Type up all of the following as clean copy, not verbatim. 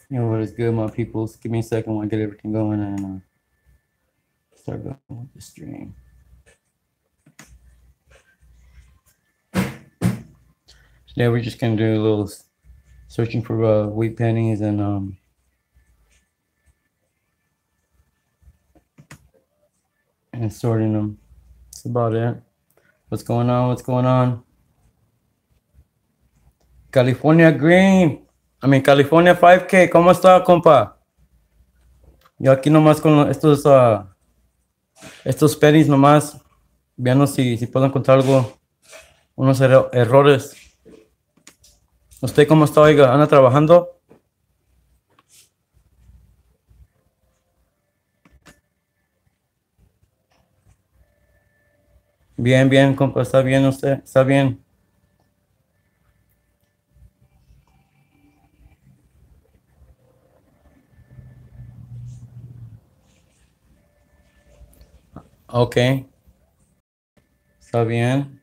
You know what is good, my peoples? Give me a second while I get everything going and start going with the stream. Today we're just gonna do a little searching for wheat pennies and sorting them. That's about it. What's going on? What's going on? California Green. California 5K. ¿Cómo está, compa? Yo aquí nomás con estos pennies nomás, viendo si puedo encontrar unos errores. ¿Usted cómo está, oiga? ¿Anda trabajando? Bien, bien, compa, está bien usted, está bien. Ok, está bien.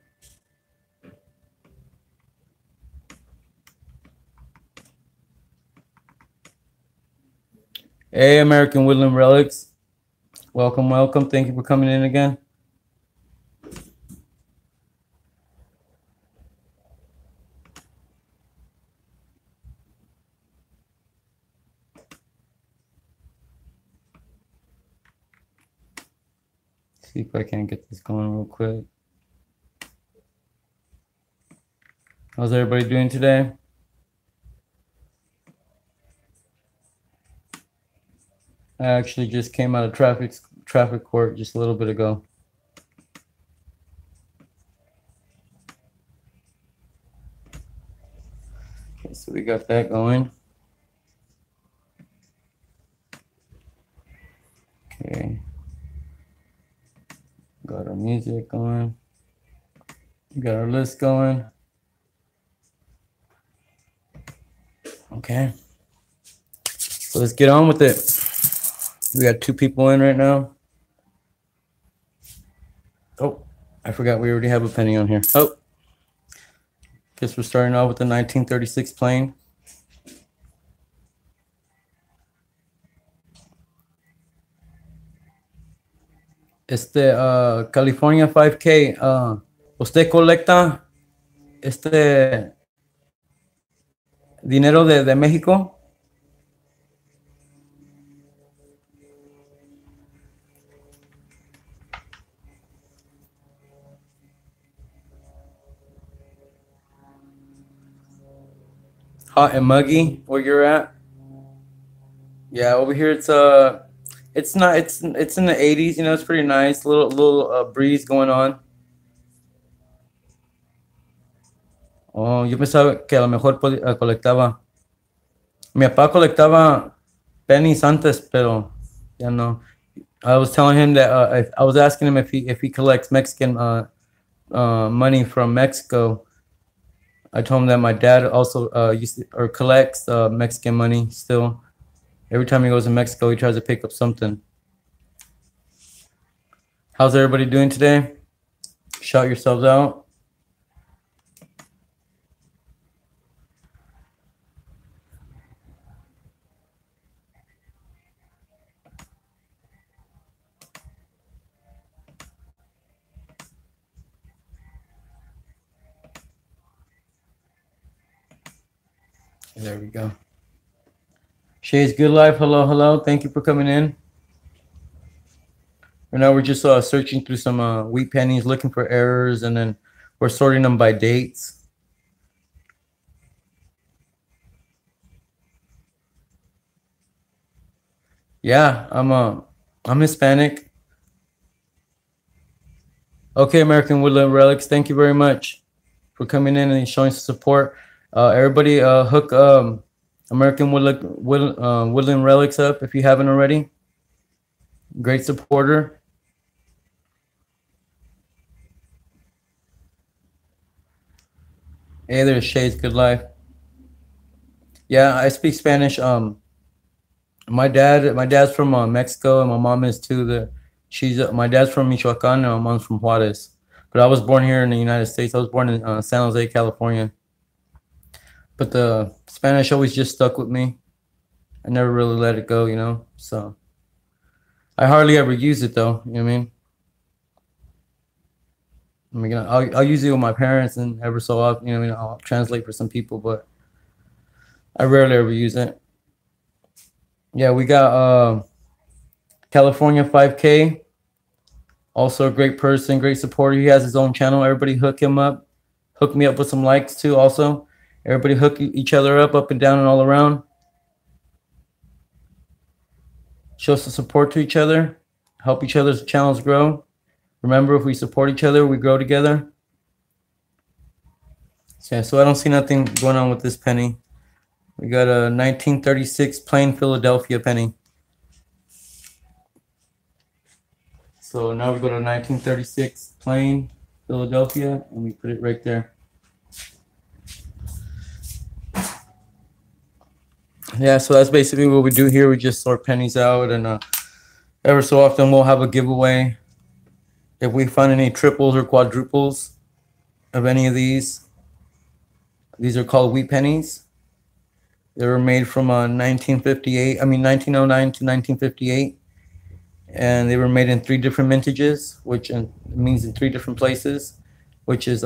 Hey, American Woodland Relics. Welcome, welcome. Thank you for coming in again. See if I can get this going real quick. How's everybody doing today? I actually just came out of traffic court just a little bit ago. Okay, so we got that going. Okay. Got our music going. We got our list going. Okay. So let's get on with it. We got 2 people in right now. Oh, I forgot we already have a penny on here. Oh, guess we're starting off with the 1936 plane. California 5K, ¿usted colecta dinero de México? Hot and muggy where you're at? Yeah, over here it's not it's in the 80s, you know, it's pretty nice. Little breeze going on. Oh, yo pensaba que a lo mejor colectaba. Mi papá colectaba pennies antes, pero ya no. I was telling him that I was asking him if he collects Mexican money from Mexico. I told him that my dad also collects Mexican money still. Every time he goes to Mexico, he tries to pick up something. How's everybody doing today? Shout yourselves out. There we go. Shay's Good Life. Hello, hello. Thank you for coming in. Right now we're just searching through some wheat pennies, looking for errors, and then we're sorting them by dates. Yeah, I'm Hispanic. Okay, American Woodland Relics. Thank you very much for coming in and showing some support. Everybody, hook American Woodland Relics up if you haven't already. Great supporter. Hey, there's Shay's Good Life. Yeah, I speak Spanish. My dad's from Mexico, and my mom is too. My dad's from Michoacan, and my mom's from Juarez. But I was born here in the United States. I was born in San Jose, California. But the Spanish always just stuck with me. I never really let it go, you know. So I hardly ever use it though. You know what I mean? I mean, I'll use it with my parents and ever so often. You know what I mean? I'll translate for some people, but I rarely ever use it. Yeah, we got California 5K. Also a great person, great supporter. He has his own channel. Everybody hook him up. Hook me up with some likes too. Also, everybody hook each other up and down and all around. Show some support to each other. Help each other's channels grow. Remember, if we support each other, we grow together. So, yeah, so I don't see nothing going on with this penny. We got a 1936 plain Philadelphia penny. So now we go to 1936 plain Philadelphia, and we put it right there. Yeah, so that's basically what we do here. We just sort pennies out, and ever so often we'll have a giveaway. If we find any triples or quadruples of any of these are called wheat pennies. They were made from 1958. I mean 1909 to 1958, and they were made in 3 different mintages, which means in 3 different places, which is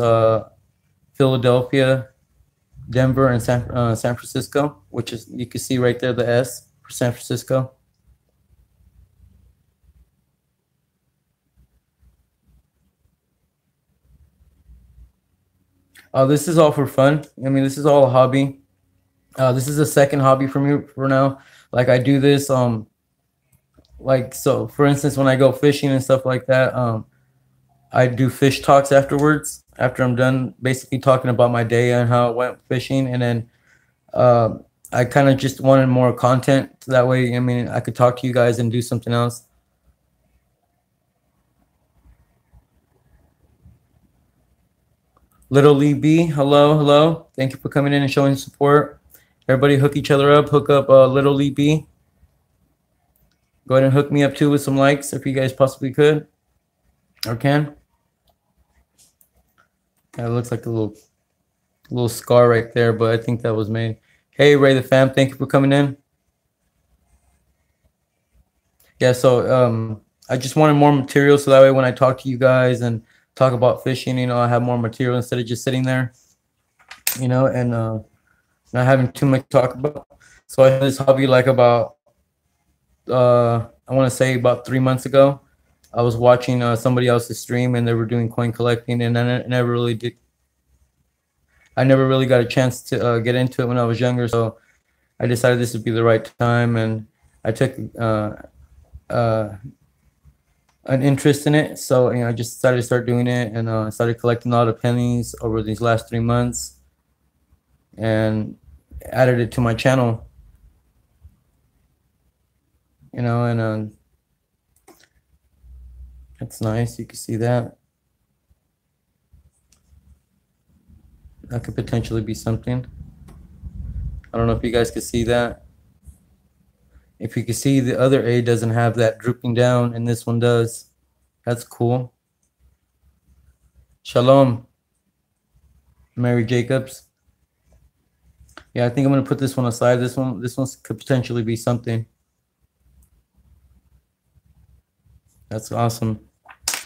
Philadelphia, Denver, and San Francisco, which is, you can see right there the S for San Francisco. This is all for fun. I mean, this is all a hobby. This is a second hobby for me for now. Like I do this, like, so for instance, when I go fishing and stuff like that, I do fish talks afterwards, after I'm done basically talking about my day and how it went fishing. And then I kind of just wanted more content. So that way, I mean, I could talk to you guys and do something else. Little Lee B, hello, hello. Thank you for coming in and showing support. Everybody hook each other up. Hook up Little Lee B. Go ahead and hook me up too with some likes if you guys possibly could or can. That looks like a little scar right there, but I think that was made. Hey, Ray the Fam, thank you for coming in. Yeah, so I just wanted more material so that way when I talk to you guys and talk about fishing, you know, I have more material instead of just sitting there, you know, and not having too much to talk about. So I had this hobby like about I want to say about 3 months ago. I was watching somebody else's stream and they were doing coin collecting, and I never really got a chance to get into it when I was younger. So I decided this would be the right time, and I took an interest in it. So, you know, I just decided to start doing it, and I started collecting a lot of pennies over these last 3 months and added it to my channel, you know, and that's nice. You can see that. That could potentially be something. I don't know if you guys could see that. If you can see, the other A doesn't have that drooping down, and this one does. That's cool. Shalom, Mary Jacobs. Yeah, I think I'm gonna put this one aside. This one could potentially be something. That's awesome.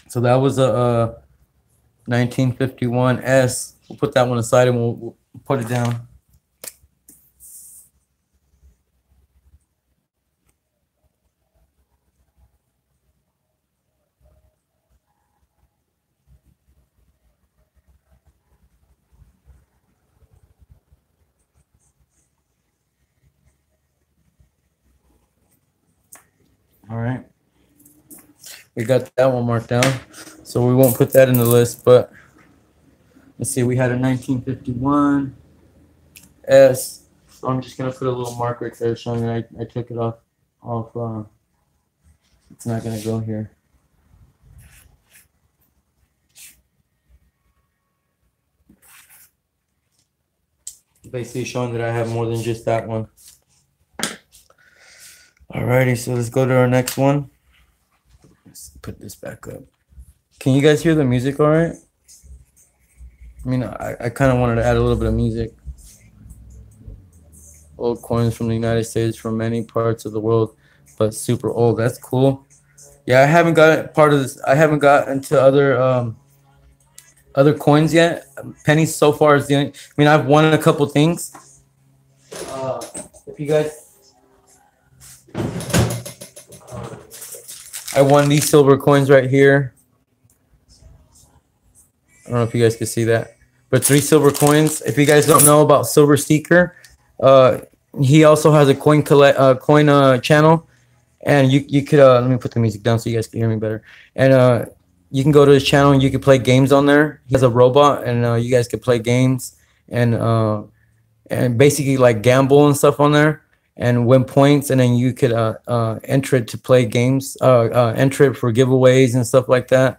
So that was a 1951 S. We'll put that one aside and we'll put it down. All right. We got that one marked down. So we won't put that in the list, but let's see. We had a 1951 S. So I'm just gonna put a little mark right there showing that I took it off. It's not gonna go here. Basically showing that I have more than just that one. Alrighty, so let's go to our next one. Let's put this back up. Can you guys hear the music all right? I mean, I kind of wanted to add a little bit of music. old coins from the United States, from many parts of the world, but super old. That's cool. Yeah, I haven't got part of this. I haven't got into other coins yet. Pennies so far is the only. I mean, I've won a couple things. If you guys, I won these silver coins right here. I don't know if you guys can see that, but 3 silver coins. If you guys don't know about Silver Seeker, he also has a coin channel, and you could let me put the music down so you guys can hear me better. And you can go to his channel and you can play games on there. He has a robot, and you guys can play games and basically like gamble and stuff on there and win points, and then you could enter it to play games, enter it for giveaways and stuff like that.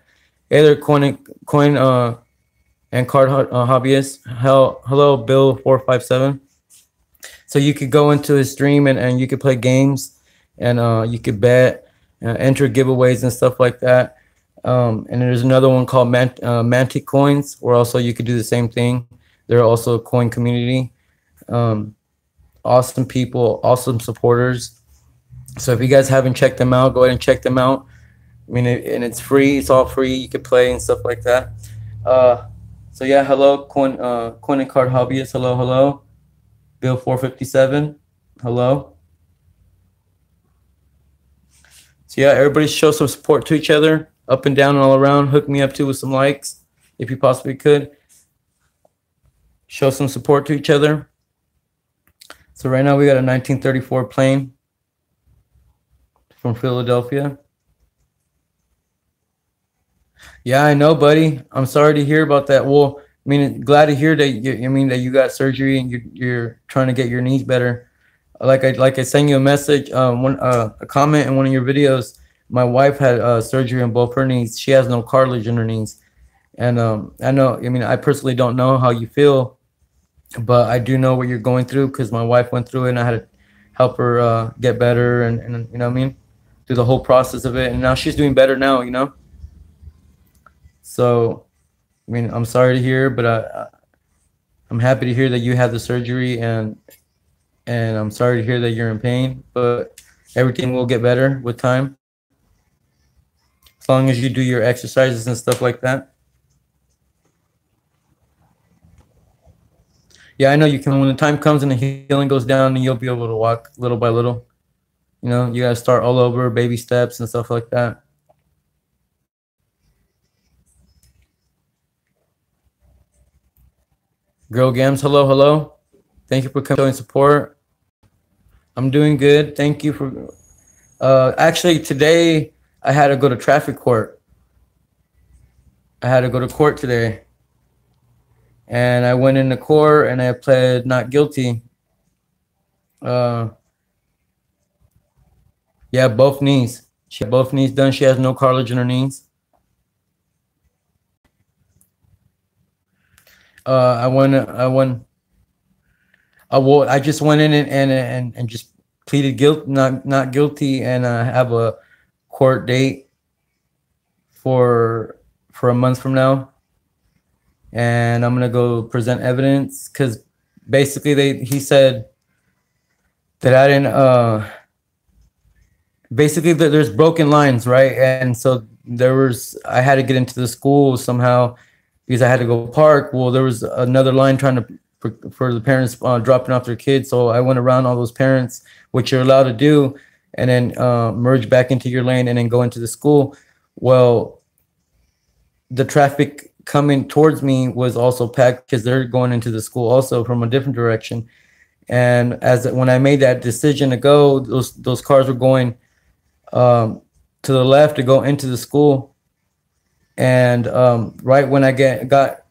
Other coin and card hobbyists. Hello, Bill 457. So you could go into his stream and you could play games, and you could bet, enter giveaways and stuff like that. And there's another one called Mantic Coins, where also you could do the same thing. They're also a coin community. Awesome people, awesome supporters. So if you guys haven't checked them out, go ahead and check them out. I mean, and it's free. It's all free. You can play and stuff like that. So yeah, hello, coin and card hobbyists. Hello, hello. Bill 457. Hello. So yeah, everybody show some support to each other, up and down and all around. Hook me up too with some likes, if you possibly could. Show some support to each other. So right now we got a 1934 plane from Philadelphia. Yeah, I know, buddy. I'm sorry to hear about that. Well, I mean, glad to hear that you got surgery and you're trying to get your knees better. Like I sent you a message, a comment in one of your videos. My wife had surgery on both her knees. She has no cartilage in her knees, and I know. I mean, I personally don't know how you feel, but I do know what you're going through because my wife went through it, and I had to help her get better, and you know what I mean, through the whole process of it. And now she's doing better now, you know. So, I mean, I'm sorry to hear, but I'm happy to hear that you had the surgery, and I'm sorry to hear that you're in pain, but everything will get better with time. As long as you do your exercises and stuff like that. Yeah, I know you can. When the time comes and the healing goes down, and you'll be able to walk little by little. You know, you gotta start all over, baby steps and stuff like that. Girl Gams, hello, hello. Thank you for coming and support. I'm doing good. Thank you for. Actually, today I had to go to traffic court. I had to go to court today. And I went into court and I pled not guilty. Yeah, both knees. She had both knees done. She has no cartilage in her knees. I just went in and just pleaded not guilty, and I have a court date for a month from now, and I'm gonna go present evidence because basically he said that I didn't basically there's broken lines, right? And so I had to get into the school somehow because I had to go park. Well, there was another line trying to for the parents dropping off their kids, so I went around all those parents, which you're allowed to do, and then merge back into your lane and then go into the school. Well, the traffic coming towards me was also packed because they're going into the school also from a different direction. And when I made that decision to go, those cars were going to the left to go into the school. And right when I got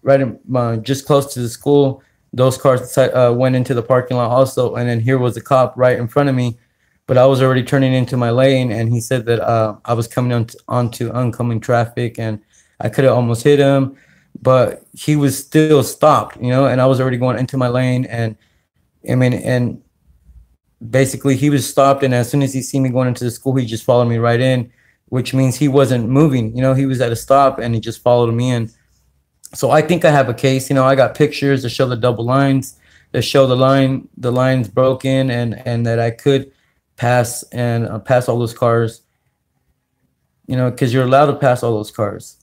just close to the school, those cars went into the parking lot also. And then here was a cop right in front of me, but I was already turning into my lane. And he said that I was coming onto oncoming traffic, and I could have almost hit him, but he was still stopped, you know, and I was already going into my lane. And I mean, and basically he was stopped. And as soon as he see me going into the school, he just followed me right in, which means he wasn't moving. You know, he was at a stop and he just followed me in. So I think I have a case. You know, I got pictures to show the double lines. to show the line's broken, and that I could pass and pass all those cars. You know, because you're allowed to pass all those cars.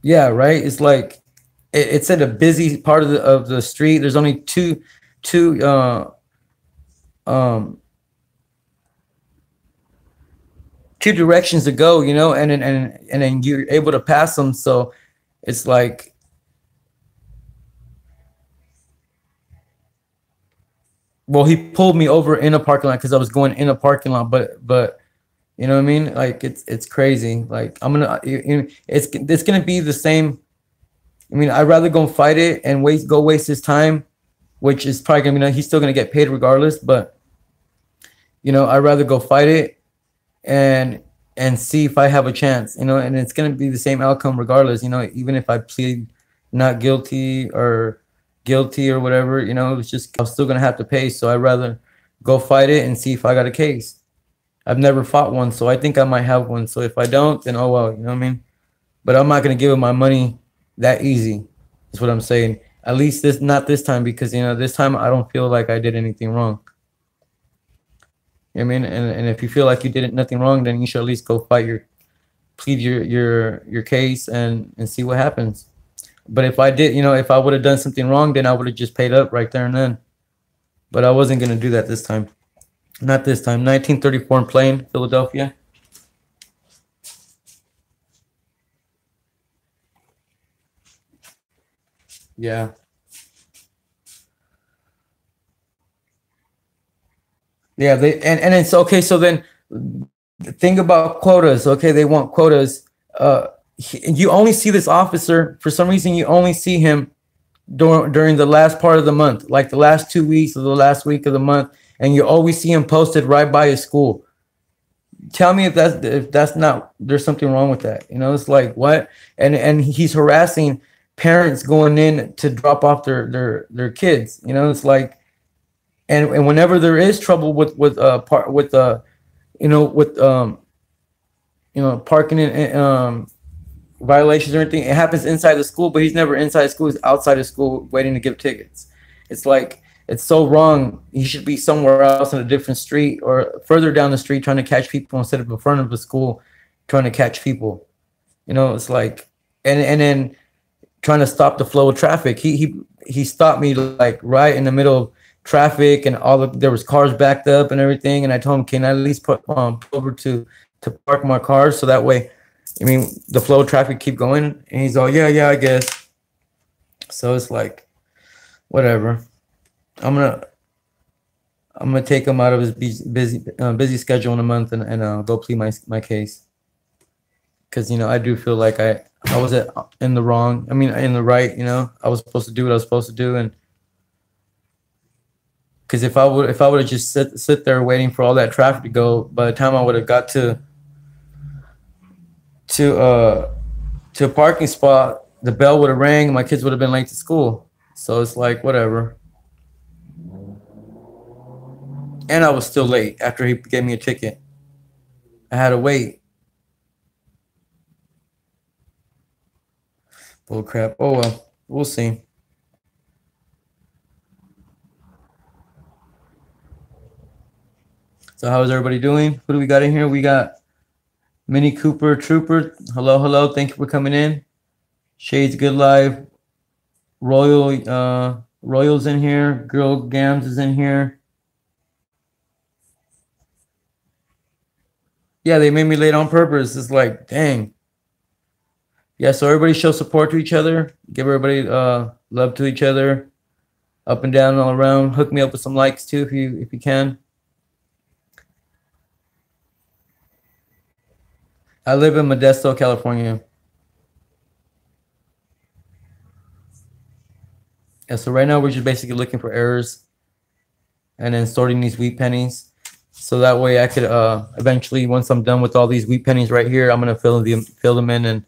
Yeah, right. It's like it's at a busy part of the street. There's only two um two directions to go, you know, and then you're able to pass them. So it's like, well, he pulled me over in a parking lot because I was going in a parking lot, but you know what I mean? Like it's crazy. Like it's gonna be the same. I mean, I'd rather go and fight it and waste his time, which is probably gonna be, he's still gonna get paid regardless. But you know, I'd rather go fight it and see if I have a chance. You know, and it's gonna be the same outcome regardless. You know, even if I plead not guilty or guilty or whatever, you know, it's just I'm still gonna have to pay. So I'd rather go fight it and see if I got a case. I've never fought one, so I think I might have one. So if I don't, then oh well, you know what I mean? But I'm not gonna give him my money that easy. That's what I'm saying. At least not this time, because you know, this time I don't feel like I did anything wrong. You know what I mean? And if you feel like you did nothing wrong, then you should at least go plead your case and see what happens. But if I did, you know, if I would have done something wrong, then I would have just paid up right there and then. But I wasn't gonna do that this time. Not this time. 1934 in Plain, Philadelphia. Yeah. Yeah, and it's okay. So then the thing about quotas, okay, they want quotas. You only see this officer, for some reason you only see him during the last part of the month, like the last 2 weeks or the last week of the month, and you always see him posted right by his school. Tell me if that's not, there's something wrong with that. You know, it's like what? And he's harassing parents going in to drop off their kids. You know, it's like, and whenever there is trouble with you know, with you know, parking and violations or anything, it happens inside the school, but he's never inside school. He's outside of school waiting to give tickets. It's like, it's so wrong. He should be somewhere else in a different street or further down the street trying to catch people instead of in front of the school trying to catch people. You know, it's like, and then trying to stop the flow of traffic. He stopped me like right in the middle of traffic, and there was cars backed up and everything. And I told him, can I at least pull over to park my car so that way, I mean, the flow of traffic keep going. And he's all, yeah, I guess. So it's like, whatever. I'm gonna take him out of his busy schedule in a month and go plead my case, because you know, I do feel like I was in the wrong. I mean, in the right. You know, I was supposed to do what I was supposed to do, and because if I would have just sit there waiting for all that traffic to go, by the time I would have got to a parking spot, the bell would have rang and my kids would have been late to school. So it's like, whatever. And I was still late after he gave me a ticket. I had to wait. Bull crap. Oh well, we'll see. So how is everybody doing? Who do we got in here? We got Mini Cooper Trooper. Hello. Thank you for coming in. Shades Good Life. Royals in here. Girl Gams is in here. Yeah, they made me late on purpose. It's like, dang. Yeah, so everybody show support to each other. Give everybody love to each other. Up and down, all around. Hook me up with some likes too if you can. I live in Modesto, California. Yeah, so right now we're just basically looking for errors and then sorting these wheat pennies. So that way I could eventually, once I'm done with all these wheat pennies right here, I'm gonna fill them in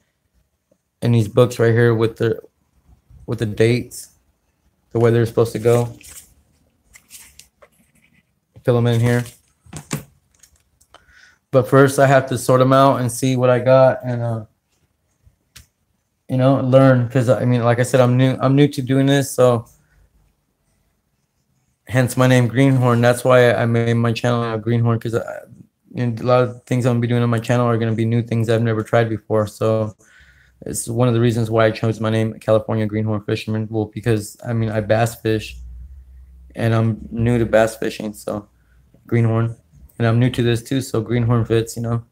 these books right here with the dates, the way they're supposed to go. Fill them in here. But first I have to sort them out and see what I got and you know, learn, because I mean, like I said, I'm new to doing this, so hence my name Greenhorn. That's why I made my channel Greenhorn, because a lot of things I'm gonna be doing on my channel are gonna be new things I've never tried before. So it's one of the reasons why I chose my name, California Greenhorn Fisherman. Well, because I mean I bass fish, and I'm new to bass fishing, so Greenhorn, and I'm new to this too, so Greenhorn fits, you know.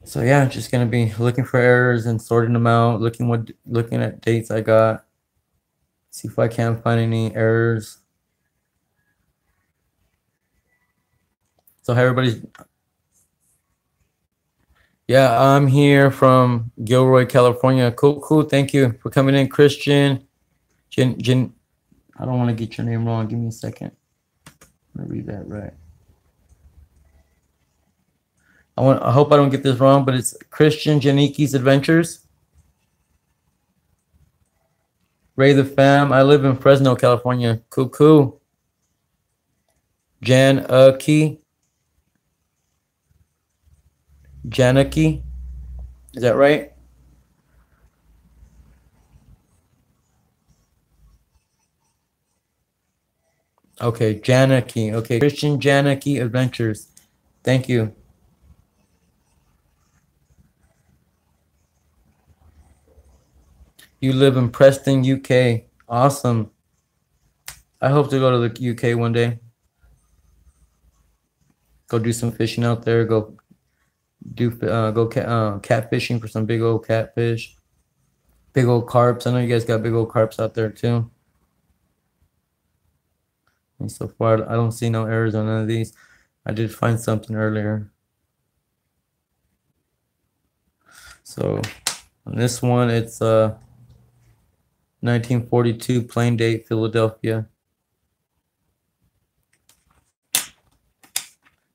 So yeah, just gonna be looking for errors and sorting them out, looking at dates I got, see if I can't find any errors. So hi everybody's. Yeah, I'm here from Gilroy, California. Cool. Thank you for coming in, Christian. Jen, I don't want to get your name wrong. Give me a second. I'm gonna read that right. I hope I don't get this wrong, but it's Christian Janiki's Adventures. Ray the Fam. I live in Fresno, California. Cool. Janaki. Is that right? Okay, Janaki. Okay, Christian Janaki Adventures. Thank you. You live in Preston, UK. Awesome. I hope to go to the UK one day. Go do some fishing out there. Go catfishing for some big old catfish. Big old carps. I know you guys got big old carps out there too. And so far, I don't see no errors on none of these. I did find something earlier. So on this one, it's 1942 plain date, Philadelphia.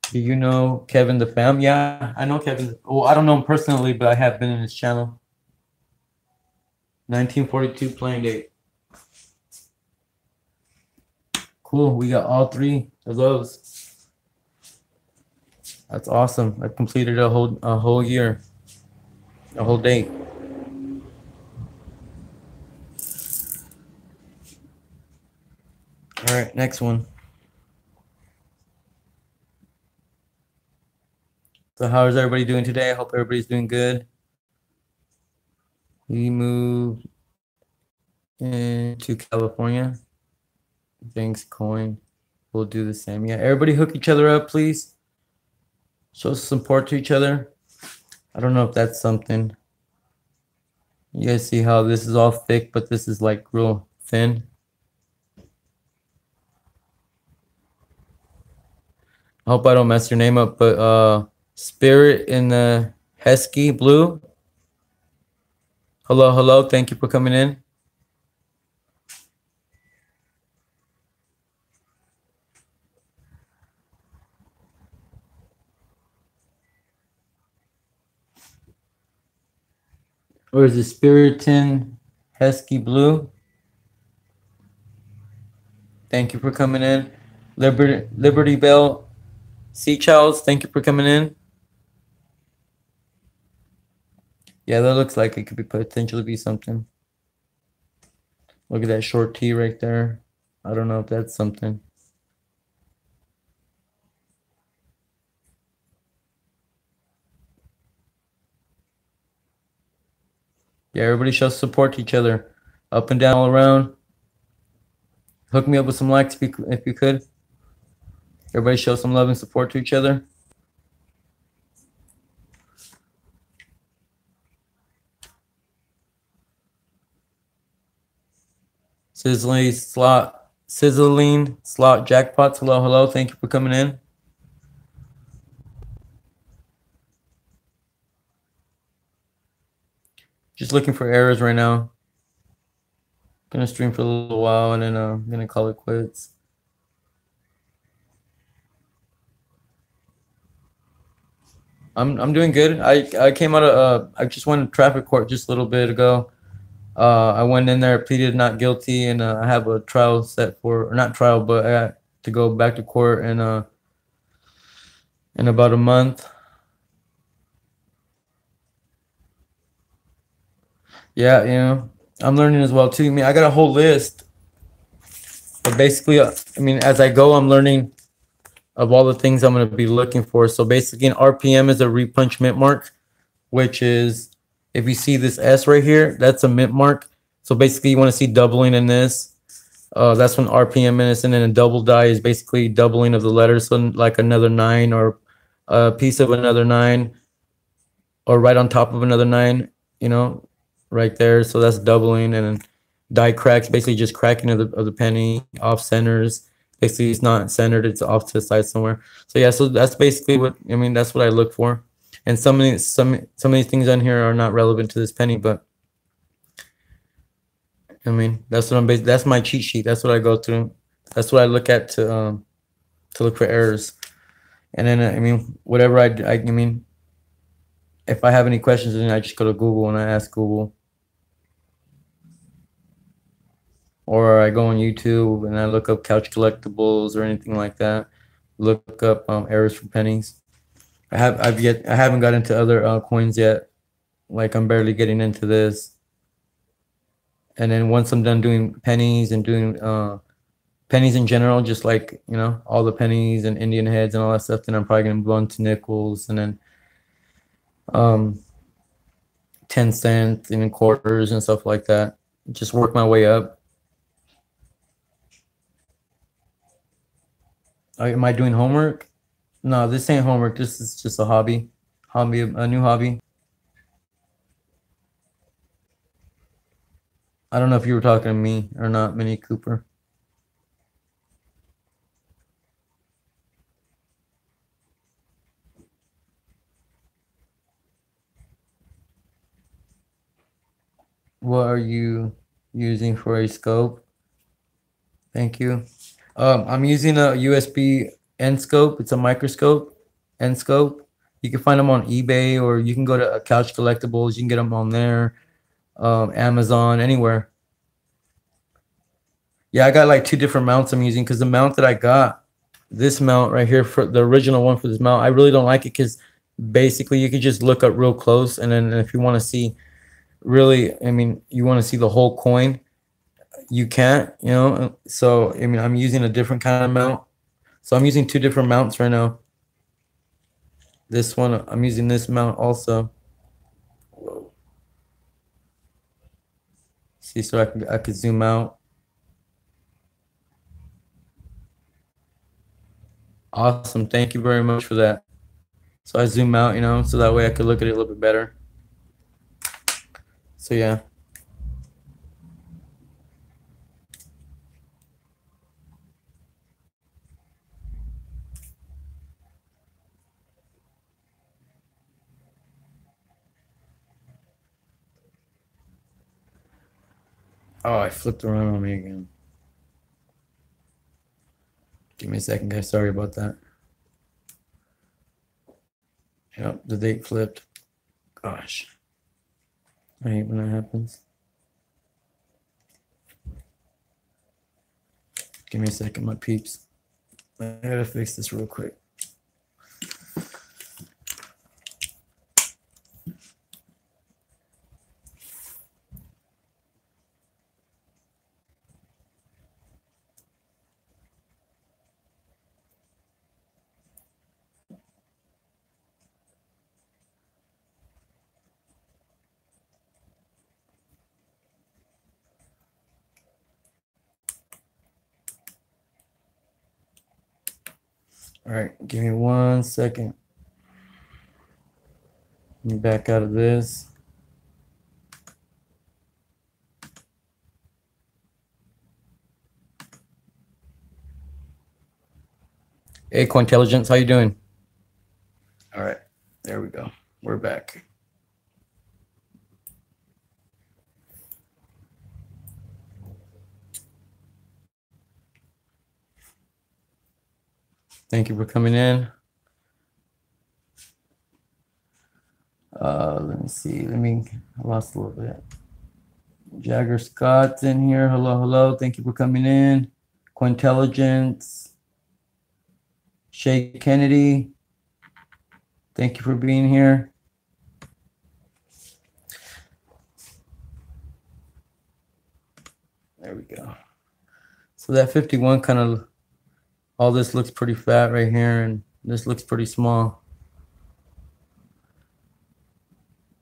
Do you know Kevin the Fam? Yeah, I know Kevin. Well, I don't know him personally, but I have been in his channel. 1942 plain date. Cool. We got all three of those. That's awesome. I completed a whole year, a whole day. All right, next one. So how is everybody doing today? I hope everybody's doing good. We moved into California. Thanks, Coin. We'll do the same. Yeah, everybody hook each other up, please. Show some support to each other. I don't know if that's something. You guys see how this is all thick, but this is like real thin. I hope I don't mess your name up, but Spirit in the Hesky Blue. Hello. Thank you for coming in. Or is it Spiritin Hesky Blue? Thank you for coming in. Liberty Bell Sea Charles, thank you for coming in. Yeah, that looks like it could be potentially be something. Look at that short T right there. I don't know if that's something. Yeah, everybody show support to each other. Up and down all around. Hook me up with some likes if you could. Everybody show some love and support to each other. Sizzling slot jackpots. Hello. Thank you for coming in. Just looking for errors right now. Gonna stream for a little while and then I'm gonna call it quits. I'm doing good. I came out of I just went to traffic court just a little bit ago. I went in there, pleaded not guilty, and I have a trial set for, or not trial, but I got to go back to court in about a month. Yeah, you know, I'm learning as well too. I mean, I got a whole list, but basically, I mean, as I go, I'm learning of all the things I'm going to be looking for. So basically, an RPM is a repunch mint mark, which is, if you see this S right here, that's a mint mark. So basically, you want to see doubling in this. That's when RPM is, and then a double die is basically doubling of the letters, so like another 9 or a piece of another 9, or right on top of another 9, you know, right there. So that's doubling. And then die cracks, basically just cracking of the penny off centers. Basically, it's not centered; it's off to the side somewhere. So yeah, so that's basically what I mean. That's what I look for. And some of these things on here are not relevant to this penny, but I mean that's what I'm based. That's my cheat sheet. That's what I go through. That's what I look at to look for errors. And then I mean whatever I mean, if I have any questions, then I just go to Google and I ask Google, or I go on YouTube and I look up couch collectibles or anything like that. Look up errors for pennies. I haven't got into other coins yet. Like I'm barely getting into this. And then once I'm done doing pennies and doing pennies in general, just like, you know, all the pennies and Indian heads and all that stuff, then I'm probably gonna move on to nickels, and then um 10 cents and then quarters and stuff like that. Just work my way up. Am I doing homework? No, this ain't homework. This is just a hobby. A new hobby. I don't know if you were talking to me or not, Minnie Cooper. What are you using for a scope? Thank you. I'm using a USB end scope. It's a microscope, end scope. You can find them on eBay, or you can go to Couch Collectibles. You can get them on there, Amazon, anywhere. Yeah, I got like 2 different mounts I'm using, because the mount that I got, this mount right here, for the original one for this mount, I really don't like it, because basically you can just look up real close, and then if you want to see really, I mean, you want to see the whole coin, you can't, you know. So I mean, I'm using a different kind of mount. So I'm using 2 different mounts right now. This one, I'm using this mount also. Whoa. See, so I could zoom out. Awesome, thank you very much for that. So I zoom out, you know, so that way I could look at it a little bit better. So yeah. Oh, I flipped around on me again. Give me a second, guys. Sorry about that. Yep, the date flipped. Gosh. I hate when that happens. Give me a second, my peeps. I gotta fix this real quick. All right, give me 1 second. Let me back out of this. Hey, Cointelligence, how you doing? All right, there we go. We're back. Thank you for coming in. Let me see. I lost a little bit. Jagger Scott's in here. Hello, hello. Thank you for coming in. Cointelligence. Shay Kennedy. Thank you for being here. There we go. So that 51 kind of, all this looks pretty fat right here, and this looks pretty small.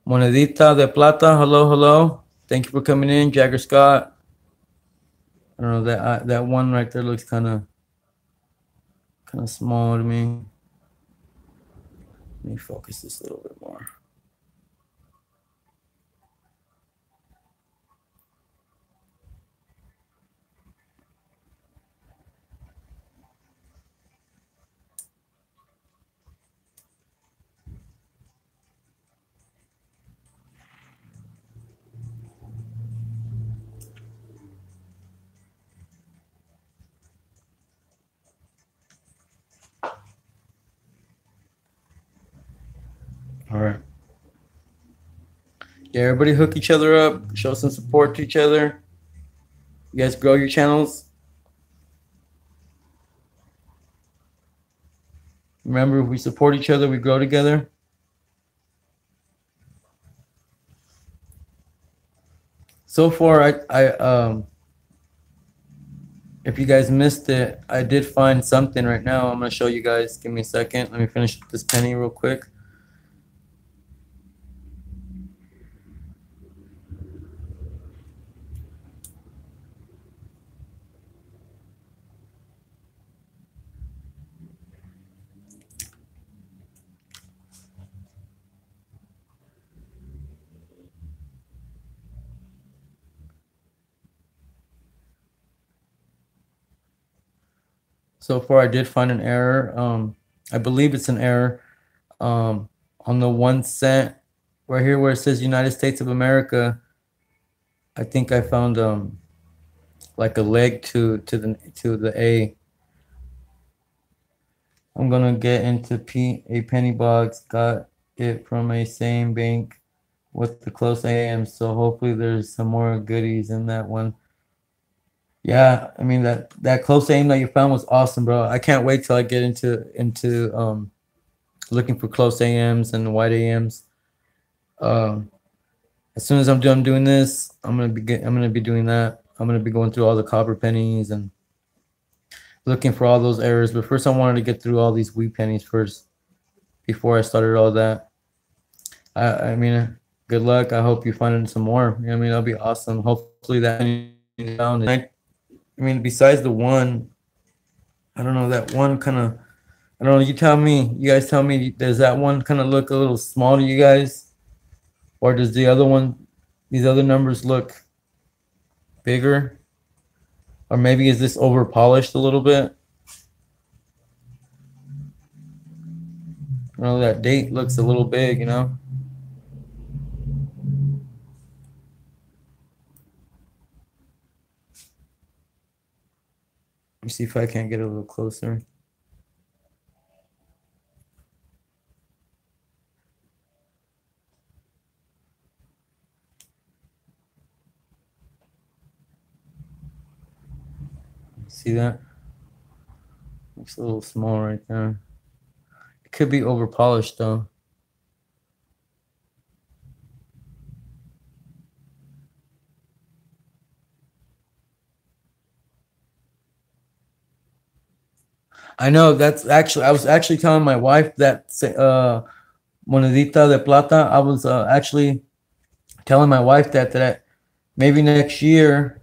Monedita de Plata, hello, hello. Thank you for coming in, Jagger Scott. I don't know, that one right there looks kind of small to me. Let me focus this a little bit more. All right. Yeah, everybody hook each other up. Show some support to each other. You guys grow your channels. Remember, if we support each other, we grow together. So far, if you guys missed it, I did find something right now. I'm going to show you guys. Give me a second. Let me finish this penny real quick. So far, I did find an error. I believe it's an error on the 1 cent right here where it says United States of America. I think I found like a leg to the A. I'm gonna get into a penny box. Got it from a same bank with the close AM. So hopefully there's some more goodies in that one. Yeah, I mean that close aim that you found was awesome, bro. I can't wait till I get into looking for close AMs and wide AMs. As soon as I'm done doing this, I'm gonna be doing that. I'm gonna be going through all the copper pennies and looking for all those errors. But first, I wanted to get through all these wheat pennies first before I started all that. I mean, good luck. I hope you find some more. You know what I mean, that'll be awesome. Hopefully that found. I mean, besides the one, I don't know, that one kind of, I don't know, you guys tell me, does that one kind of look a little small to you guys? Or does the other one, these other numbers look bigger? Or maybe is this over polished a little bit? I know that date looks a little big, you know? Let me see if I can't get a little closer. See that? Looks a little small right there. It could be over polished though. I know, that's actually, I was actually telling my wife that Monedita de Plata, I was actually telling my wife that maybe next year.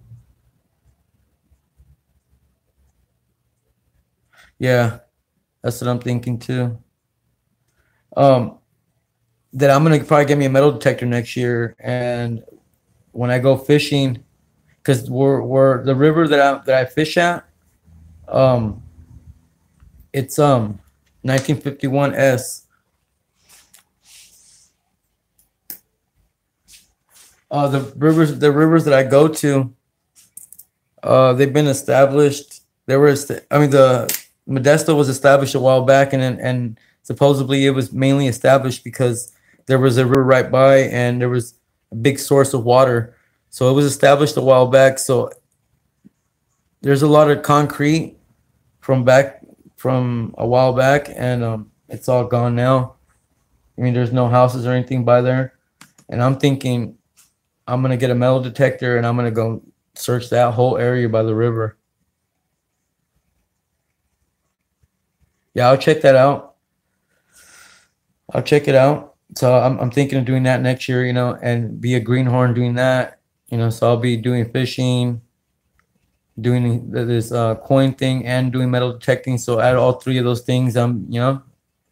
Yeah, that's what I'm thinking too. That I'm gonna probably get me a metal detector next year, and when I go fishing, because we're the river that I fish at, it's 1951 S. The rivers that I go to, they've been established. The Modesto was established a while back, and supposedly it was mainly established because there was a river right by, and there was a big source of water. So it was established a while back. So there's a lot of concrete from a while back, and it's all gone now. I mean, there's no houses or anything by there. And I'm thinking I'm gonna get a metal detector, and I'm gonna go search that whole area by the river. Yeah, I'll check that out. I'll check it out. So I'm thinking of doing that next year, you know, and be a greenhorn doing that, you know. So I'll be doing fishing, doing this coin thing, and doing metal detecting. So add all three of those things, you know,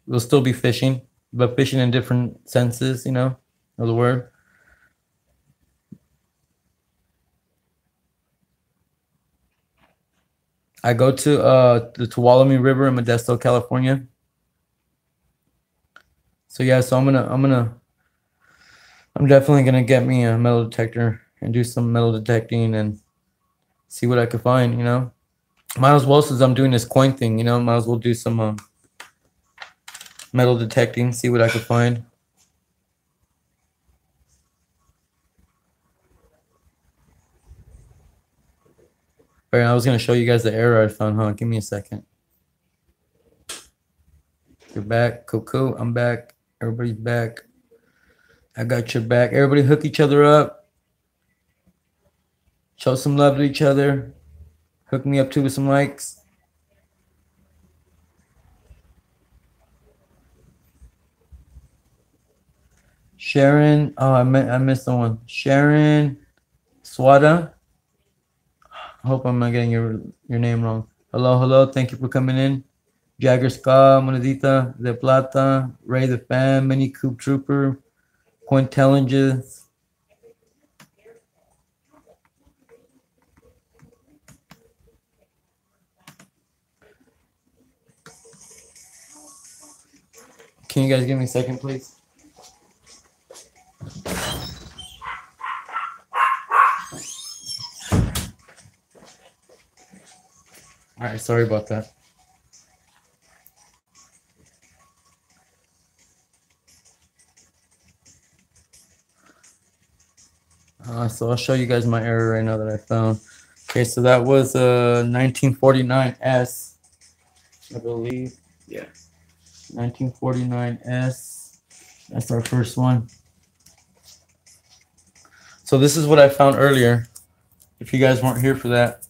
we'll still be fishing, but fishing in different senses, you know, of the word. I go to the Tuolumne River in Modesto, California. So yeah, so I'm definitely gonna get me a metal detector and do some metal detecting and see what I could find, you know. Might as well, since I'm doing this coin thing, you know, might as well do some metal detecting, see what I could find. All right, I was gonna show you guys the error I found, huh? Give me a second. You're back, cool. I'm back. Everybody's back. I got your back. Everybody hook each other up. Show some love to each other. Hook me up too with some likes. Sharon, oh, I missed someone. Sharon Swada. I hope I'm not getting your name wrong. Hello. Thank you for coming in. Jagger Ska, Monedita, De Plata, Ray the Fan, Mini Coop Trooper, Quintelligence. Can you guys give me a second, please? All right, sorry about that. So I'll show you guys my error right now that I found. Okay, so that was 1949S, I believe. Yeah, 1949S. That's our first one. So this is what I found earlier. If you guys weren't here for that,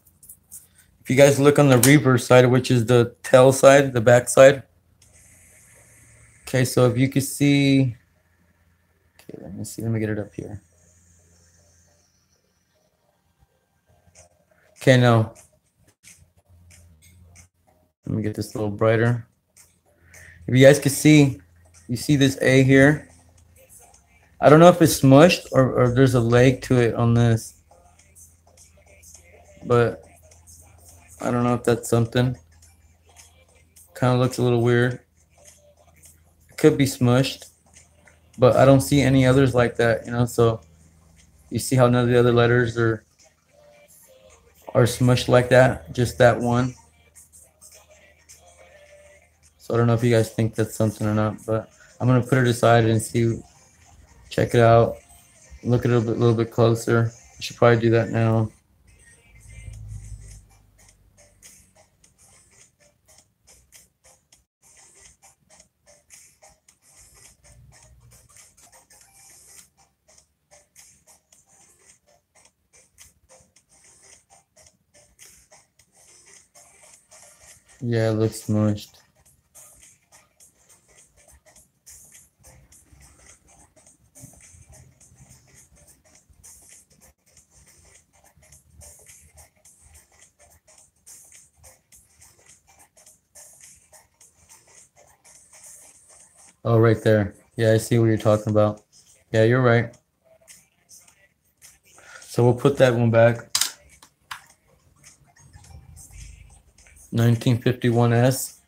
if you guys look on the reverse side, which is the tail side, the back side. Okay, so if you could see, okay, let me see. Let me get it up here. Okay, now let me get this a little brighter. If you guys can see, you see this A here. I don't know if it's smushed or there's a leg to it on this, but I don't know if that's something. Kind of looks a little weird. It could be smushed, but I don't see any others like that, you know. So you see how none of the other letters are smushed like that, just that one. So I don't know if you guys think that's something or not, but I'm gonna put it aside and see, check it out, look at it a little bit closer. I should probably do that now. Yeah, it looks smushed. Oh, right there. Yeah, I see what you're talking about. Yeah, you're right. So we'll put that one back. 1951S.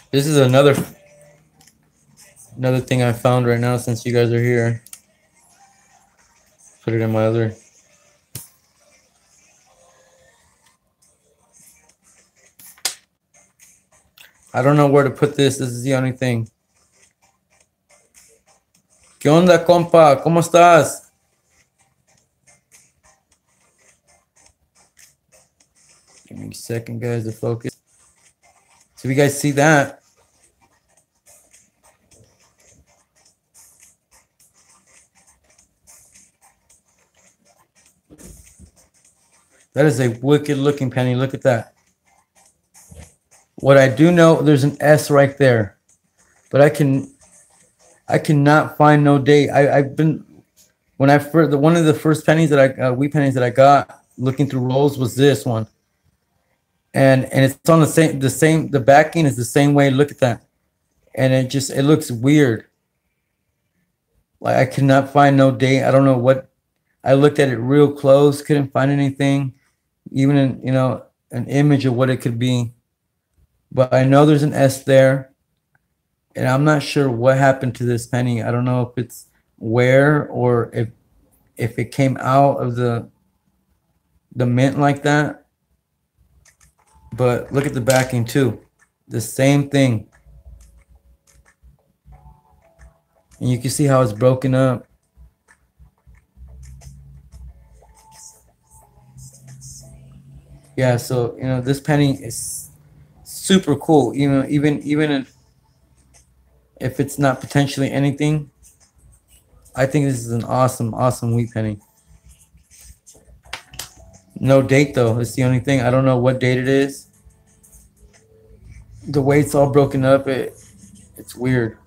This is another thing I found right now since you guys are here. Put it in my other. I don't know where to put this. This is the only thing. ¿Qué onda, compa? ¿Cómo estás? Give me second, guys, to focus. So if you guys see that, that is a wicked looking penny. Look at that. What I do know, there's an S right there, but I cannot find no date. I've been, when I first, one of the first pennies that wheat pennies that I got looking through rolls was this one. And it's on the backing is the same way. Look at that. And it looks weird. Like I cannot find no date. I don't know what, I looked at it real close, couldn't find anything, even an image of what it could be. But I know there's an S there. And I'm not sure what happened to this penny. I don't know if it's wear or if it came out of the mint like that. But look at the backing too. The same thing. And you can see how it's broken up. Yeah, so this penny is super cool. Even if it's not potentially anything, I think this is an awesome wheat penny. No date though. It's the only thing. I don't know what date it is. The way it's all broken up, it's weird.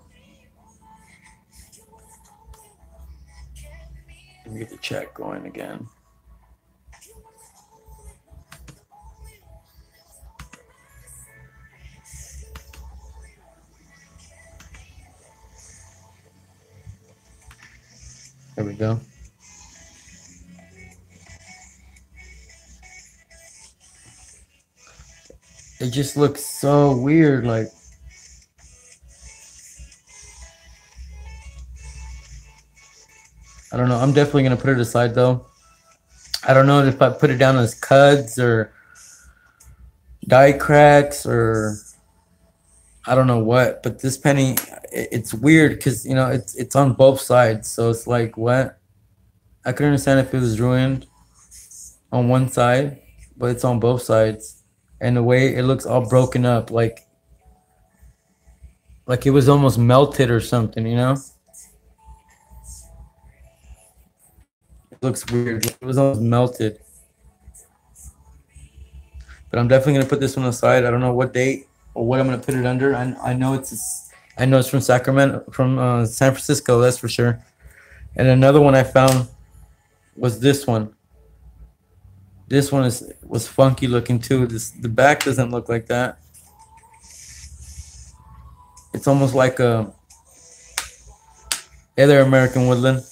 Let me get the chat going again. There we go. It just looks so weird, like I don't know. I'm definitely gonna put it aside though. I don't know if I put it down as cuds or die cracks or I don't know what, but this penny, it's weird because it's on both sides, so it's like what? I could understand if it was ruined on one side, but it's on both sides, and the way it looks all broken up, like it was almost melted or something, It looks weird. It was almost melted. But I'm definitely gonna put this one aside. I don't know what date or what I'm gonna put it under. I know it's from Sacramento, from San Francisco, that's for sure. And another one I found was this one. This one was funky looking too. The back doesn't look like that. It's almost like a other American woodland.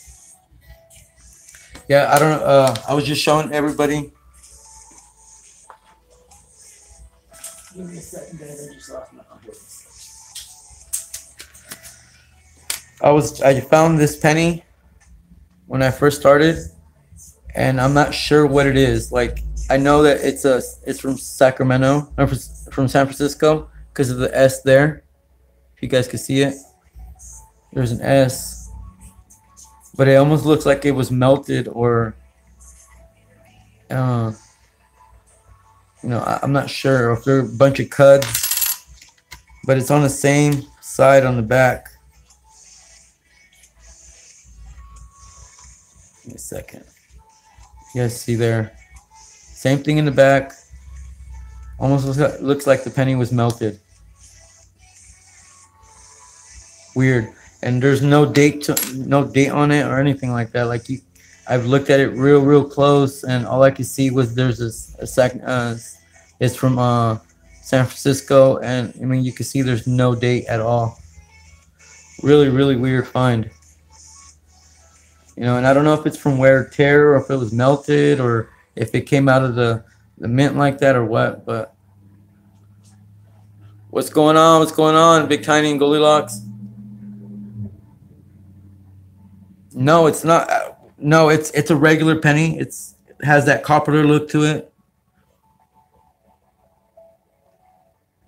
Yeah, I don't know. I was just showing everybody. Give me a second, guys. I just lost my I found this penny when I first started, and I'm not sure what it is. Like I know that it's from Sacramento or from San Francisco because of the S there. If you guys can see it, there's an S, but it almost looks like it was melted or I'm not sure if they're a bunch of cuds, but it's on the same side on the back. Give me a second. You guys see there? Same thing in the back. Almost looks like the penny was melted. Weird. And there's no date on it or anything like that. Like I've looked at it real close, and all I could see was there's it's from San Francisco, and I mean you can see there's no date at all. Really weird find. And I don't know if it's from wear and tear or if it was melted or if it came out of the mint like that or what, but what's going on? What's going on, Big Tiny and Goldilocks? No, it's not. No, it's a regular penny. It has that copper look to it.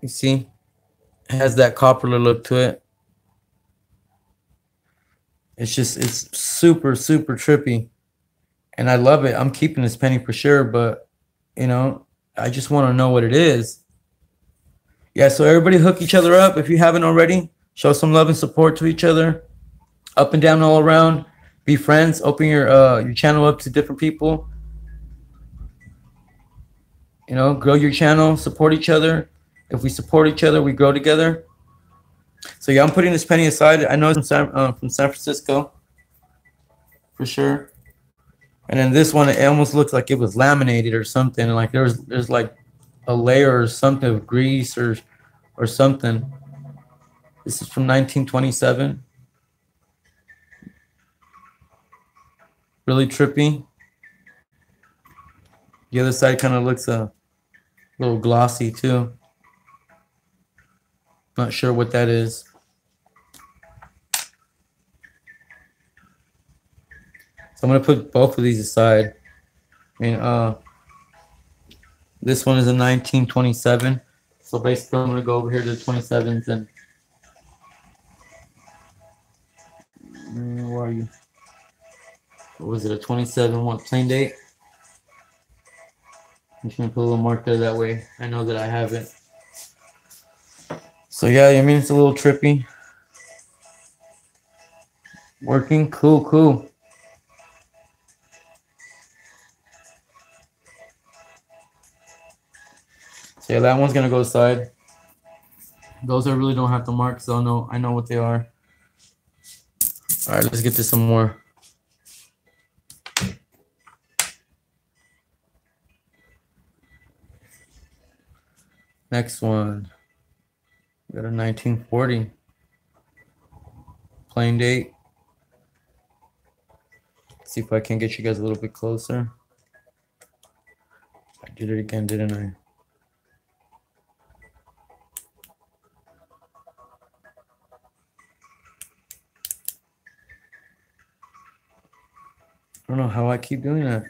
You see? It has that copper look to it. It's super trippy. And I love it. I'm keeping this penny for sure, but I just want to know what it is. Yeah, so everybody hook each other up if you haven't already. Show some love and support to each other. Up and down all around. Be friends. Open your channel up to different people. You know, grow your channel. Support each other. If we support each other, we grow together. So yeah, I'm putting this penny aside. I know it's from San Francisco, for sure. And then this one, it almost looks like it was laminated or something. Like there's like a layer or something of grease or something. This is from 1927. Really trippy. The other side kind of looks a little glossy too. Not sure what that is. So I'm gonna put both of these aside. I mean, this one is a 1927. So basically, I'm gonna go over here to the 27s and where are you? What was it? A 27? What plain date? I'm just gonna put a little mark there. That way, I know that I have it. So yeah, I mean it's a little trippy. Working, cool. So yeah, that one's gonna go aside. Those I really don't have to mark, so I know what they are. All right, let's get to some more. Next one. We got a 1940. Plain date. Let's see if I can get you guys a little bit closer. I did it again, didn't I? I don't know how I keep doing that.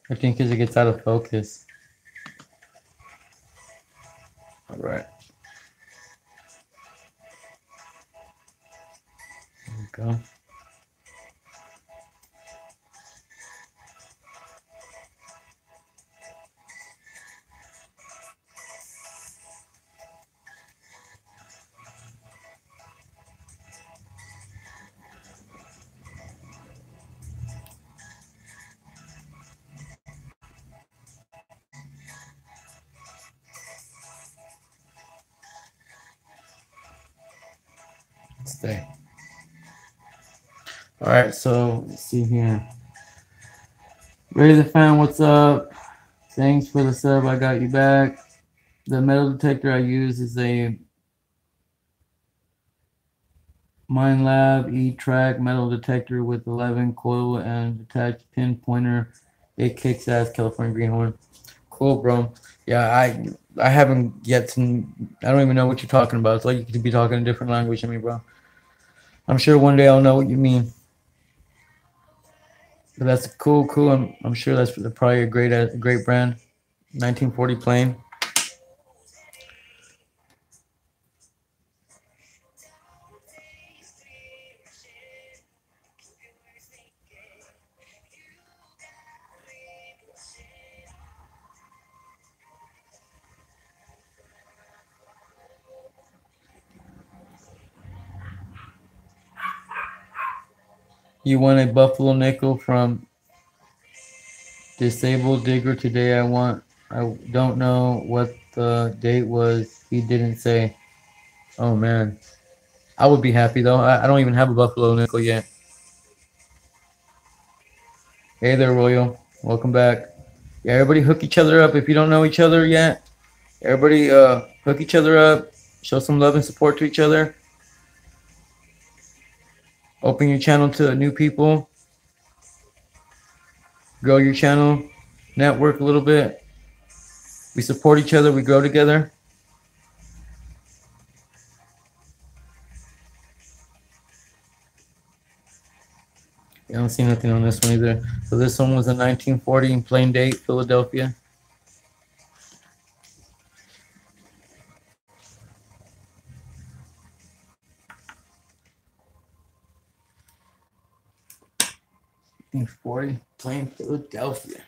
I think because it gets out of focus. All right. There we go. Stay. All right, so let's see here. Ray the fan, what's up? Thanks for the sub. I got you back. The metal detector I use is a MineLab E-Track metal detector with 11 coil and attached pin pointer. It kicks ass, California Greenhorn. Cool, bro. Yeah, I haven't yet to. I don't even know what you're talking about. It's like you could be talking a different language to me, bro. I'm sure one day I'll know what you mean. But that's cool. I'm sure that's probably a great brand. 1940 plane. You want a buffalo nickel from Disabled Digger today. I don't know what the date was. He didn't say. Oh man, I would be happy though. I don't even have a buffalo nickel yet. Hey there, Royal. Welcome back. Yeah, everybody hook each other up. If you don't know each other yet, everybody hook each other up. Show some love and support to each other. Open your channel to new people. Grow your channel. Network a little bit. We support each other. We grow together. I don't see nothing on this one either. So this one was a 1940 in plain date, Philadelphia. '40 plain Philadelphia.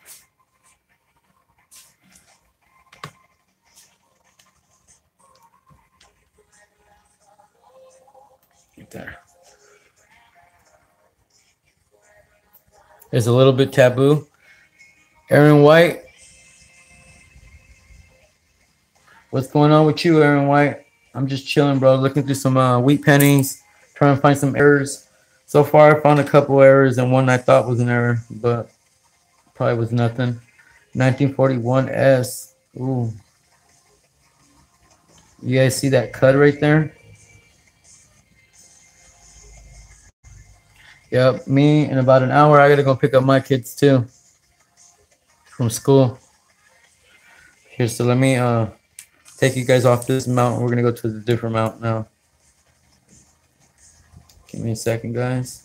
Right there. It's a little bit taboo. Aaron White. What's going on with you, Aaron White? I'm just chilling, bro. Looking through some wheat pennies, trying to find some errors. So far, I found a couple errors and one I thought was an error, but probably was nothing. 1941 S. Ooh. You guys see that cut right there? Yep. Me, in about an hour, I got to go pick up my kids too from school. Here, so let me take you guys off this mountain. We're going to go to the different mountain now. Give me a second, guys.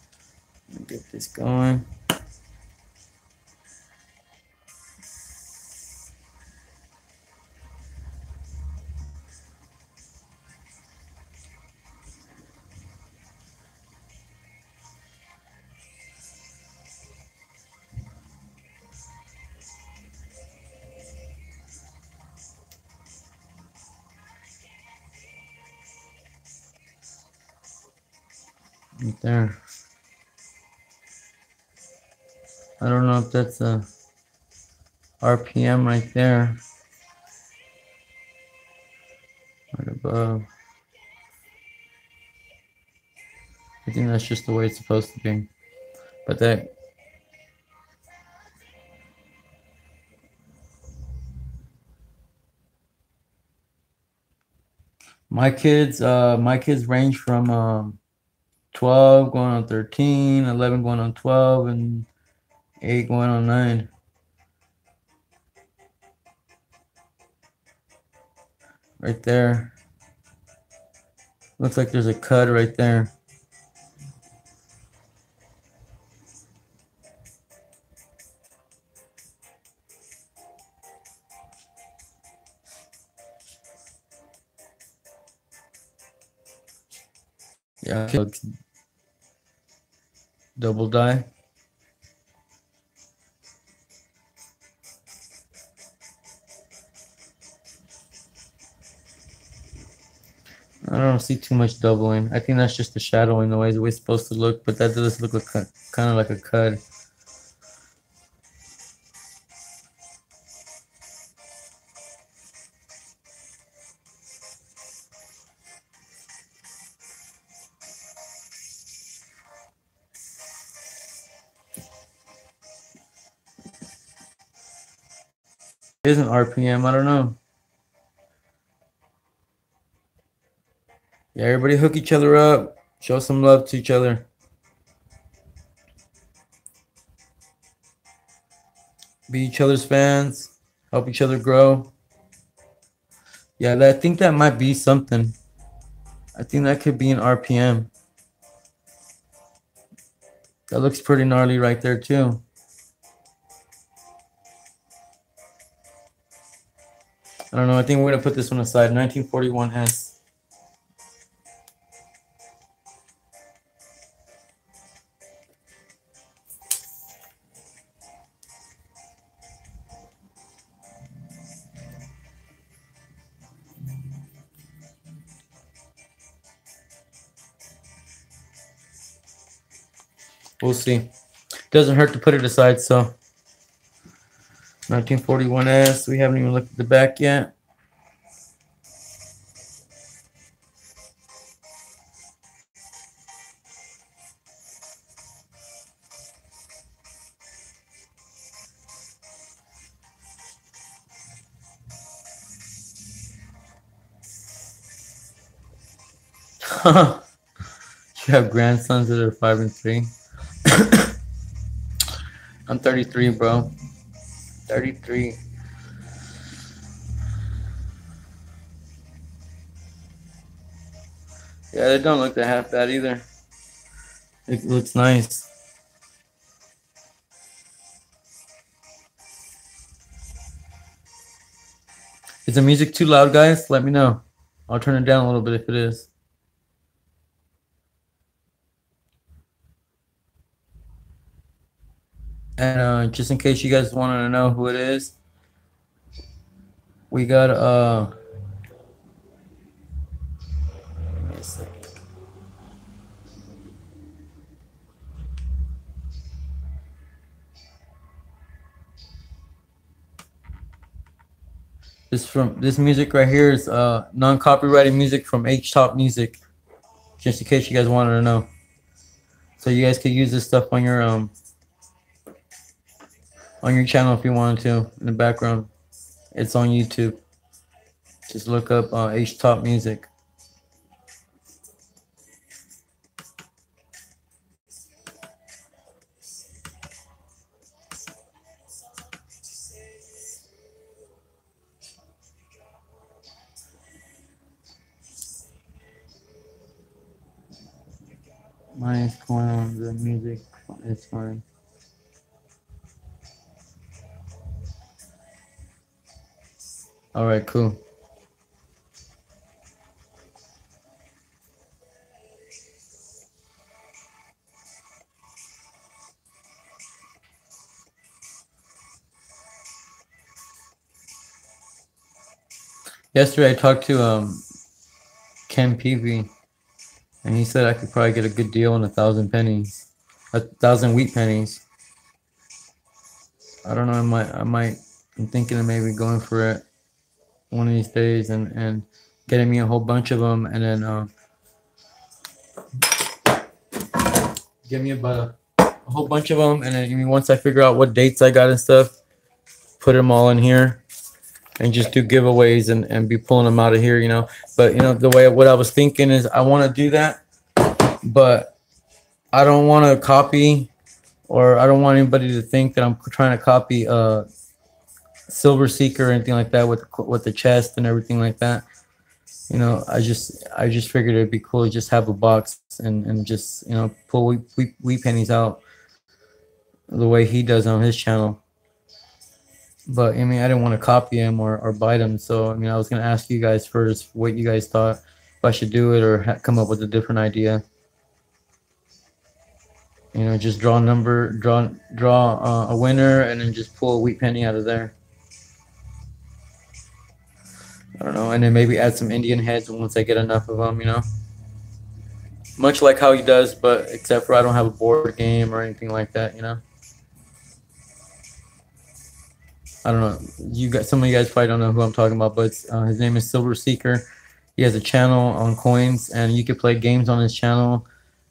Let me get this going. Right there. I don't know if that's a RPM right there. Right above. I think that's just the way it's supposed to be. But that my kids range from 12 going on 13, 11 going on 12, and 8 going on 9. Right there. Looks like there's a cut right there. Yeah, double die. I don't see too much doubling. I think that's just the shadowing the way it's supposed to look, but that does look like kind of like a cut. It isn't RPM, I don't know. Yeah, everybody hook each other up. Show some love to each other. Be each other's fans. Help each other grow. Yeah, I think that might be something. I think that could be an RPM. That looks pretty gnarly right there too. I don't know. I think we're gonna put this one aside. 1941S. We'll see. Doesn't hurt to put it aside. So 1941S. We haven't even looked at the back yet. You have grandsons that are 5 and 3. I'm 33, bro. 33. Yeah, they don't look that half bad either. It looks nice. Is the music too loud, guys? Let me know. I'll turn it down a little bit if it is. And just in case you guys wanted to know who it is, we got this music right here is non-copyrighted music from H-Top Music. Just in case you guys wanted to know. So you guys could use this stuff on your channel if you wanted to in the background. It's on YouTube. Just look up H-Top Music. Mine's going on the music. It's fine. All right, cool. Yesterday I talked to Ken Peavy, and he said I could probably get a good deal on 1,000 pennies, 1,000 wheat pennies. I don't know. I'm thinking of maybe going for it one of these days and getting me a whole bunch of them, and then give me about a whole bunch of them, and then once I figure out what dates I got and stuff, put them all in here and just do giveaways and be pulling them out of here, But the way what I was thinking is I want to do that, but I don't want to copy, or I don't want anybody to think that I'm trying to copy Silver Seeker or anything like that with the chest and everything like that. I just figured it'd be cool to just have a box and just pull wheat pennies out the way he does on his channel. But I didn't want to copy him or bite him, so I was gonna ask you guys first what you guys thought, if I should do it or come up with a different idea. Just draw a number, draw a winner, and then just pull a wheat penny out of there. I don't know, and then maybe add some Indian heads once I get enough of them, Much like how he does, but except for I don't have a board game or anything like that, I don't know. Some of you guys probably don't know who I'm talking about, but his name is Silver Seeker. He has a channel on coins, and you can play games on his channel,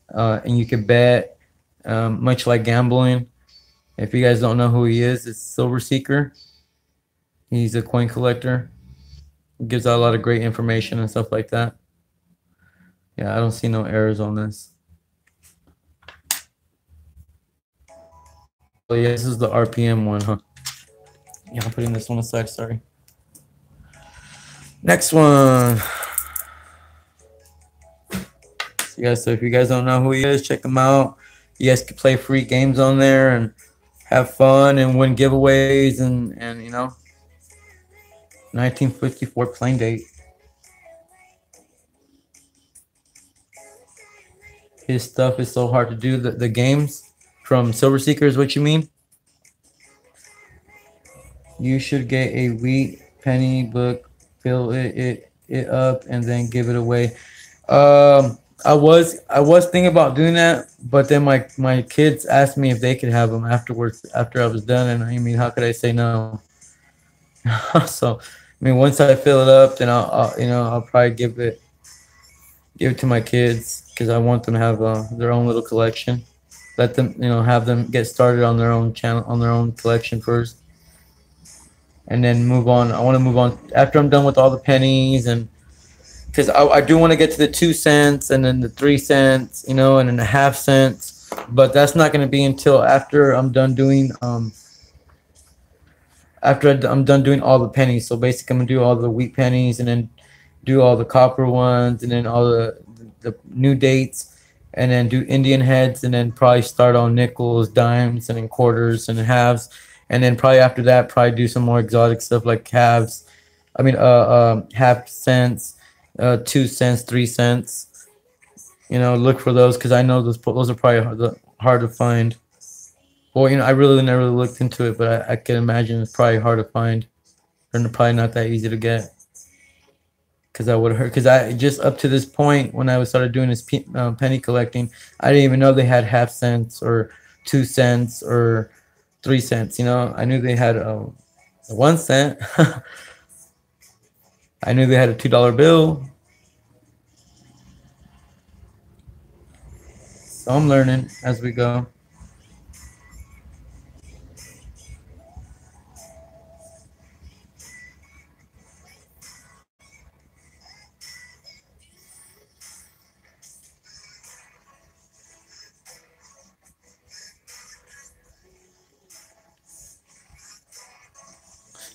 and you can bet, much like gambling. If you guys don't know who he is, it's Silver Seeker. He's a coin collector. He gives out a lot of great information and stuff like that. Yeah, I don't see no errors on this. Oh yeah, this is the RPM one, huh? Yeah, I'm putting this one aside, sorry. Next one. So if you guys don't know who he is, check him out. You guys can play free games on there and have fun and win giveaways and 1954 plane date. His stuff is so hard to do. The games from Silver Seeker is what you mean? You should get a wheat penny book, fill it up, and then give it away. I was thinking about doing that, but then my kids asked me if they could have them afterwards after I was done, and how could I say no? So once I fill it up, then I'll probably give it to my kids because I want them to have their own little collection. Let them have them get started on their own channel, on their own collection first. And then move on. I want to move on after I'm done with all the pennies, and because I do want to get to the 2 cents and then the 3 cents, and then the half cents. But that's not going to be until after I'm done doing all the pennies. So basically, I'm gonna do all the wheat pennies and then do all the copper ones and then all the new dates, and then do Indian heads, and then probably start on nickels, dimes, and then quarters and halves. And then probably after that, probably do some more exotic stuff like calves I mean, half cents, 2 cents, 3 cents. You know, look for those because I know those are probably hard to find. Well, you know, I really never really looked into it, but I can imagine it's probably hard to find. They're probably not that easy to get. Because I would have heard, because I just up to this point when I was started doing this penny collecting, I didn't even know they had half cents or 2 cents or 3 cents. You know, I knew they had 1 cent. I knew they had a $2 bill. So I'm learning as we go.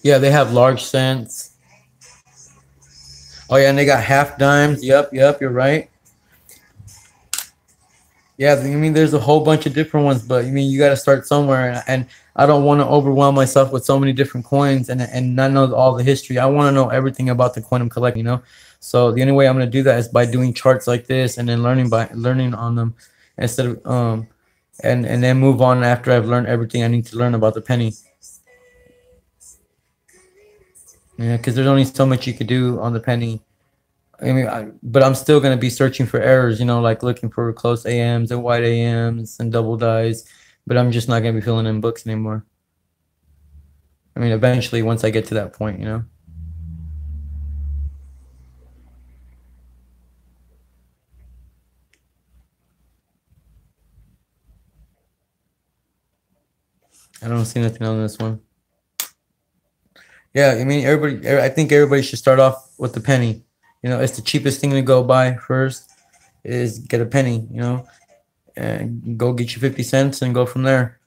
Yeah, they have large cents. Oh yeah, and they got half dimes. Yep, yep, you're right. Yeah, I mean, there's a whole bunch of different ones, but I mean, you got to start somewhere, and I don't want to overwhelm myself with so many different coins and not know all the history. I want to know everything about the coin I'm collecting, you know. So the only way I'm gonna do that is by doing charts like this and then learning on them instead of and then move on after I've learned everything I need to learn about the penny. Yeah, because there's only so much you could do on the penny. I mean, but I'm still gonna be searching for errors, you know, like looking for close AMs and wide AMs and double dies. But I'm just not gonna be filling in books anymore. I mean, eventually, once I get to that point, you know. I don't see nothing on this one. Yeah, I mean, I think everybody should start off with the penny. You know, it's the cheapest thing to go buy first. Is get a penny. You know, and go get you 50 cents and go from there.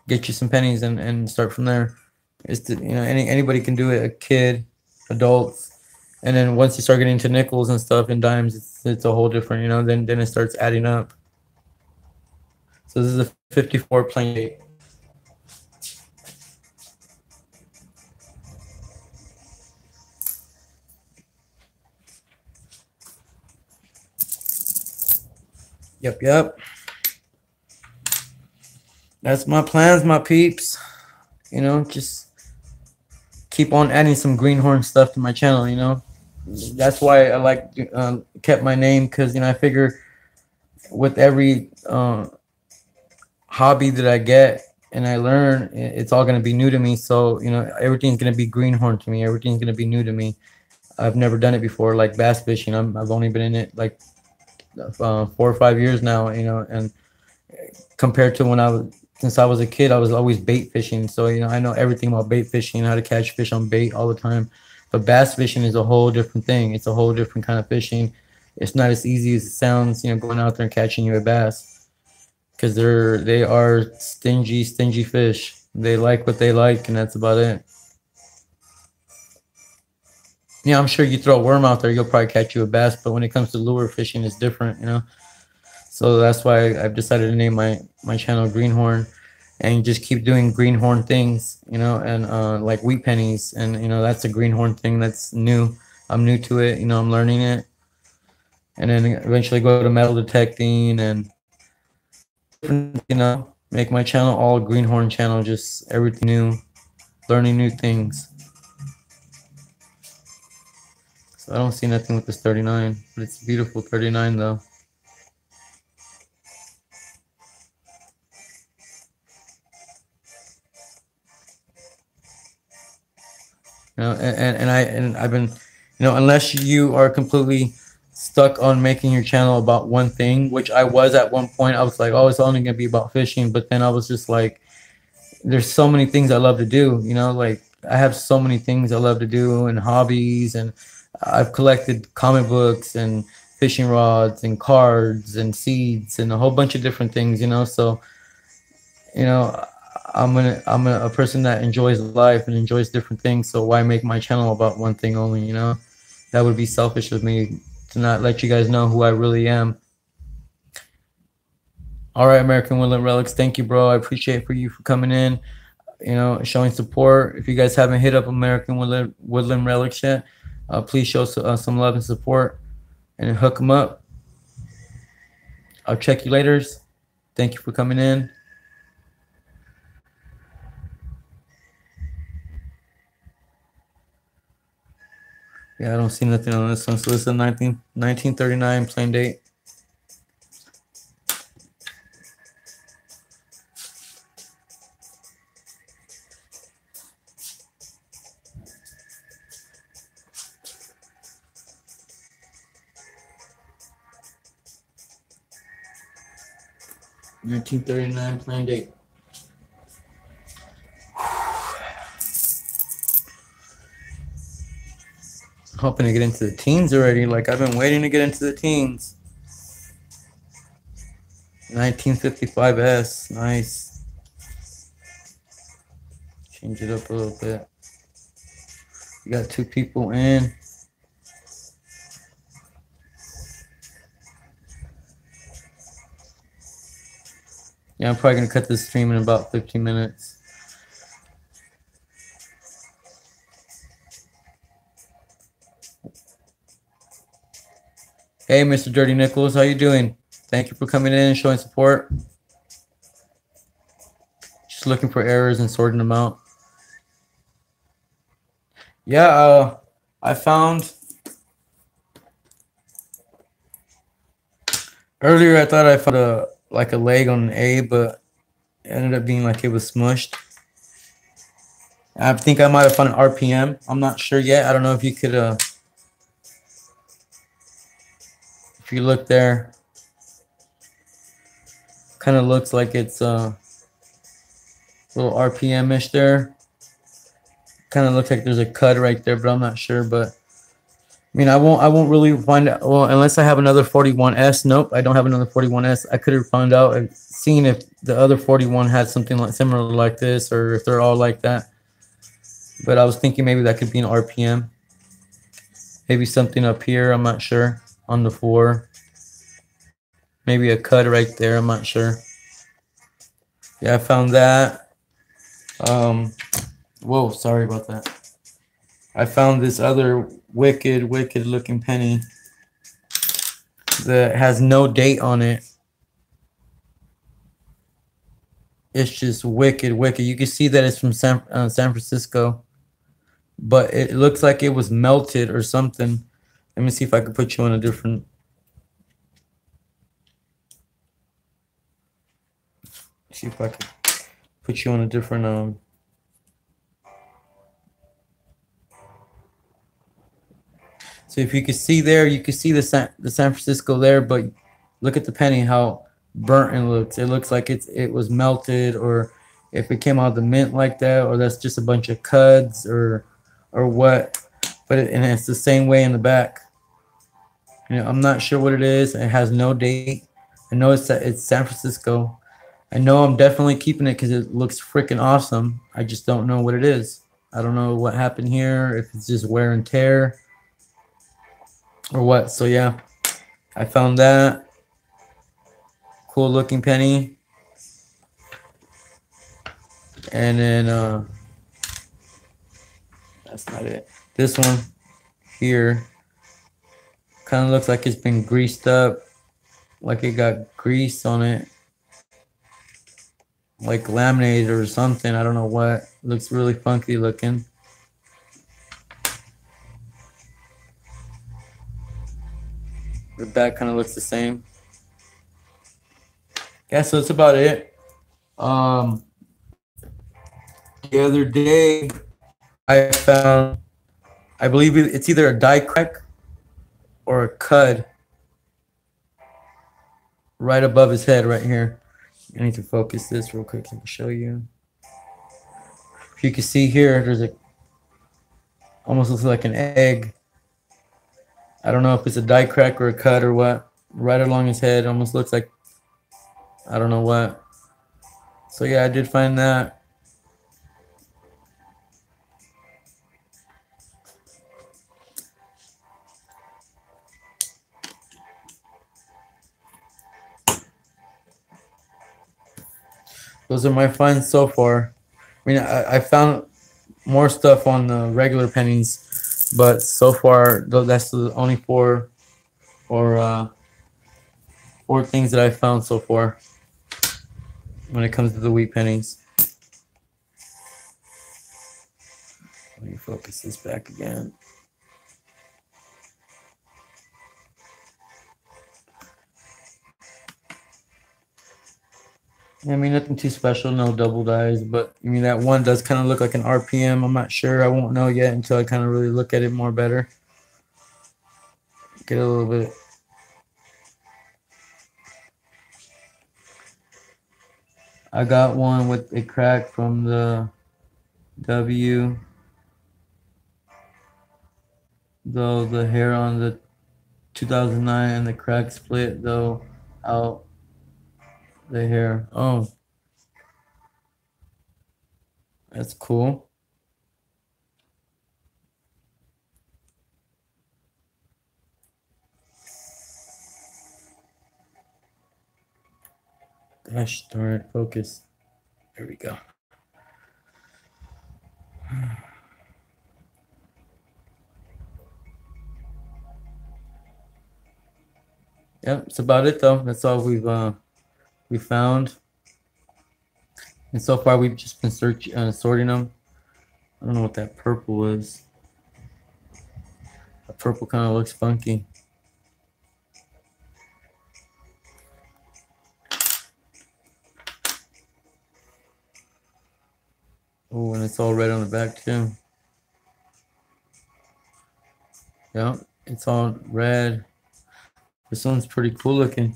Get you some pennies and start from there. You know, anybody can do it. A kid, adults, and then once you start getting into nickels and stuff and dimes, it's a whole different. You know, then it starts adding up. So this is a 54 playing. Yep, yep. That's my plans, my peeps. You know, just keep on adding some greenhorn stuff to my channel. You know, that's why I like kept my name because you know I figure with every hobby that I get and I learn, it's all gonna be new to me. So you know, everything's gonna be greenhorn to me. Everything's gonna be new to me. I've never done it before, like bass fishing. I've only been in it like 4 or 5 years now. You know, and compared to when since I was a kid, I was always bait fishing. So, you know, I know everything about bait fishing, how to catch fish on bait all the time. But bass fishing is a whole different thing. It's a whole different kind of fishing. It's not as easy as it sounds, you know, going out there and catching you a bass. Because they are stingy fish. They like what they like, and that's about it. Yeah, I'm sure you throw a worm out there, you'll probably catch you a bass. But when it comes to lure fishing, it's different, you know. So that's why I've decided to name my channel Greenhorn, and just keep doing greenhorn things, you know, and like wheat pennies, and you know that's a greenhorn thing that's new. I'm new to it, you know, I'm learning it, and then eventually go to metal detecting and you know make my channel all greenhorn channel, just everything new, learning new things. So I don't see nothing with this 39, but it's beautiful 39 though. You know, I've been, you know, unless you are completely stuck on making your channel about one thing, which I was at one point. I was like, oh, it's only gonna be about fishing, but then I was just like, there's so many things I love to do. You know, like I have so many things I love to do and hobbies, and I've collected comic books and fishing rods and cards and seeds and a whole bunch of different things. You know, so you know I'm a person that enjoys life and enjoys different things, so why make my channel about one thing only, you know? That would be selfish of me to not let you guys know who I really am. All right, American Woodland Relics, thank you, bro. I appreciate for you for coming in. you know, showing support. If you guys haven't hit up American Woodland Relics yet, please show some love and support and hook them up. I'll check you later. Thank you for coming in. Yeah, I don't see nothing on this one. So this is a 1939 plain date. $19.39 plain date. Hoping to get into the teens already. Like I've been waiting to get into the teens. 1955S, nice. Change it up a little bit. We got 2 people in. Yeah, I'm probably gonna cut this stream in about 15 minutes. Hey, Mr. Dirty Nichols, how you doing? Thank you for coming in and showing support. Just looking for errors and sorting them out. Yeah, I found earlier. I thought I found a leg on an A, but it ended up being like it was smushed. I think I might have found an RPM. I'm not sure yet. I don't know if you could if you look there, kind of looks like it's a little RPM-ish there. Kind of looks like there's a cut right there, but I'm not sure. But I mean, I won't really find out. Well, unless I have another 41S. Nope, I don't have another 41S. I could have found out and seen if the other 41 had something like similar like this, or if they're all like that. But I was thinking maybe that could be an RPM. Maybe something up here. I'm not sure. On the 4. Maybe a cut right there. I'm not sure. Yeah, I found that. Whoa, sorry about that. I found this other wicked looking penny that has no date on it. It's just wicked. You can see that it's from San Francisco, but it looks like it was melted or something. Let me see if I can put you on a different. See if I could put you on a different. So if you can see there, you can see the San Francisco there, but look at the penny, how burnt it looks. It looks like it was melted, or if it came out of the mint like that, or that's just a bunch of cuds or what. But and it's the same way in the back. You know, I'm not sure what it is. It has no date. I know it's San Francisco. I know I'm definitely keeping it because it looks freaking awesome. I just don't know what it is. I don't know what happened here, if it's just wear and tear or what. So yeah, I found that. Cool looking penny. And then that's not it. This one here kind of looks like it's been greased up, like it got grease on it, like laminated or something. I don't know what. Looks really funky looking. The back kind of looks the same. Yeah, so that's about it. The other day I found, I believe it's either a die crack or a cud right above his head right here. I need to focus this real quick so I can show you. If you can see here, there's a almost looks like an egg. I don't know if it's a die crack or a cut or what. Right along his head, almost looks like I don't know what. So yeah, I did find that. Those are my finds so far. mean, I found more stuff on the regular pennies, but so far that's the only or four things that I found so far when it comes to the wheat pennies. Let me focus this back again. I mean, nothing too special, no double dyes, but I mean, that one does kind of look like an RPM. I'm not sure. I won't know yet until I kind of really look at it more better. Get a little bit. I got one with a crack from the W, though the hair on the 2009 and the crack split, though, out the hair. Oh, that's cool. Gosh darn it, focus. There we go. Yep, that's about it though. That's all we found. And so far we've just been sorting them. I don't know what that purple is. The purple kind of looks funky. Oh, and it's all red on the back too. Yeah, it's all red. This one's pretty cool looking.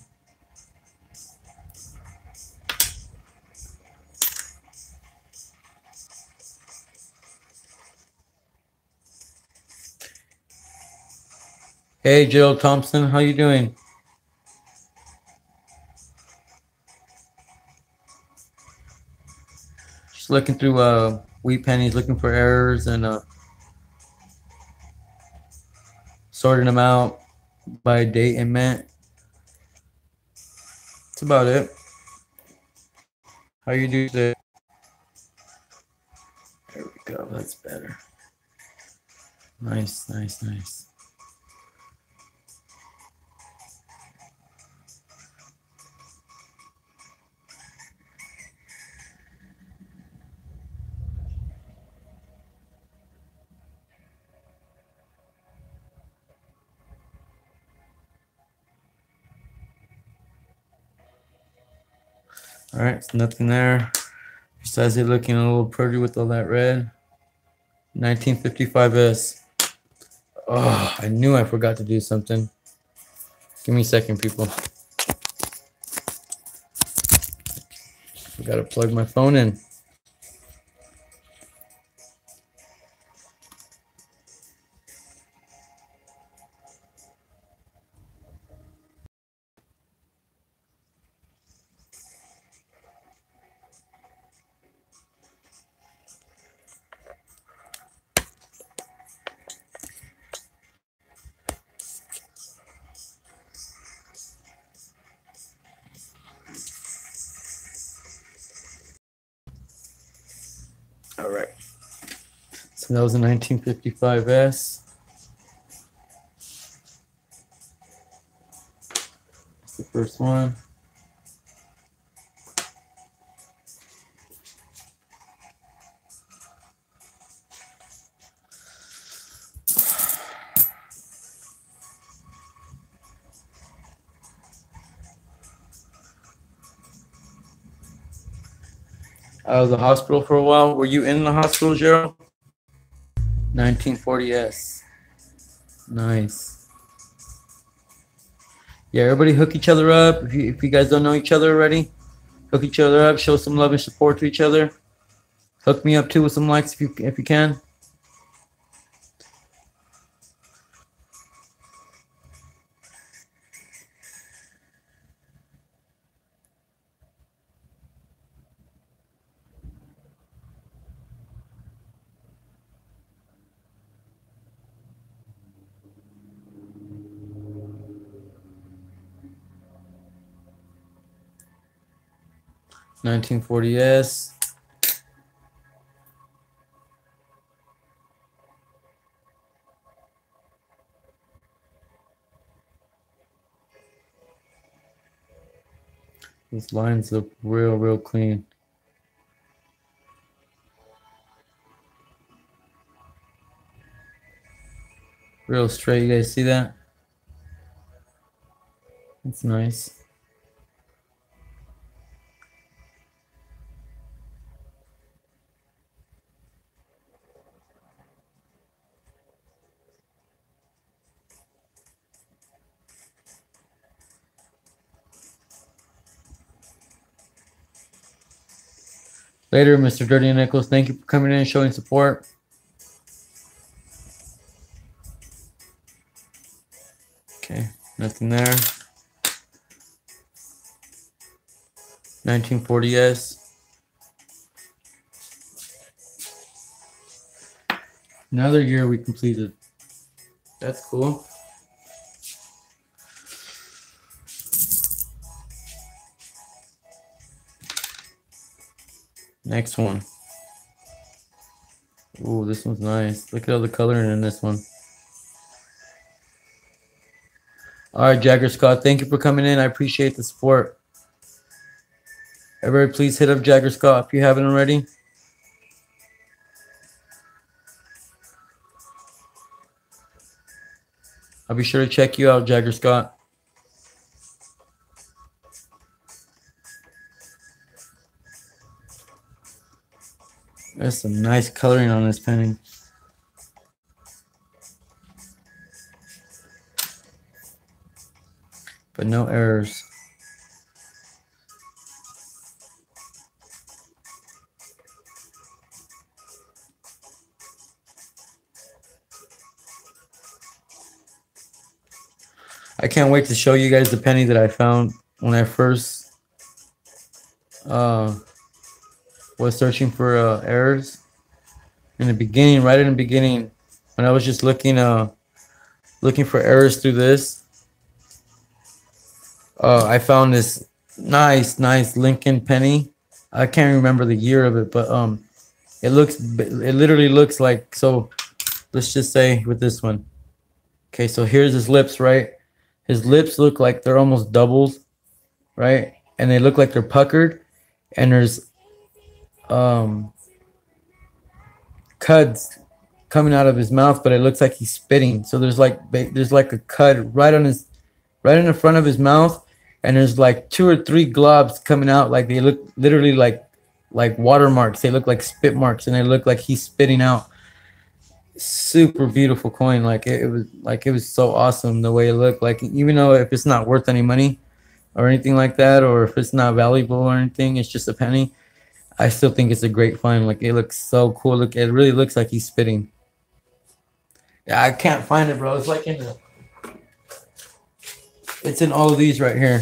Hey, Jill Thompson, how you doing? Just looking through wheat pennies, looking for errors and sorting them out by date and mint. That's about it. How you do today? There we go. That's better. Nice, nice, nice. All right, so nothing there. Besides it looking a little pretty with all that red. 1955S. Oh, I knew I forgot to do something. Give me a second, people. I gotta plug my phone in. All right. So that was a 1955S. That's the first one. Out of the hospital for a while. Were you in the hospital, Gerald? 1940S. Nice. Yeah, everybody hook each other up. If you guys don't know each other already, hook each other up. Show some love and support to each other. Hook me up too with some likes if you can. $19.40s. Those lines look real clean. Real straight. You guys see that? That's nice. Later, Mr. Dirty Nichols. Thank you for coming in and showing support. Okay, nothing there. 1940s. Another year we completed. That's cool. Next one. Ooh, this one's nice. Look at all the coloring in this one. All right, Jagger Scott, thank you for coming in. I appreciate the support. Everybody, please hit up Jagger Scott if you haven't already. I'll be sure to check you out, Jagger Scott. There's some nice coloring on this penny. But no errors. I can't wait to show you guys the penny that I found when I first was searching for errors. In the beginning, right in the beginning, when I was just looking for errors through this, I found this nice Lincoln penny. I can't remember the year of it, but it literally looks like, so let's just say with this one. Okay, so here's his lips, right? His lips look like they're almost doubled, right? And they look like they're puckered, and there's cuds coming out of his mouth, but it looks like he's spitting. So there's like a cud right in the front of his mouth, and there's like 2 or 3 globs coming out, like they look literally like watermarks. They look like spit marks, and they look like he's spitting out. Super beautiful coin. Like it was so awesome the way it looked. Like, even though if it's not worth any money or anything like that, or if it's not valuable or anything, it's just a penny, I still think it's a great find. Like, it looks so cool. Look, it really looks like he's spitting. Yeah, I can't find it, bro. It's like it's in all of these right here.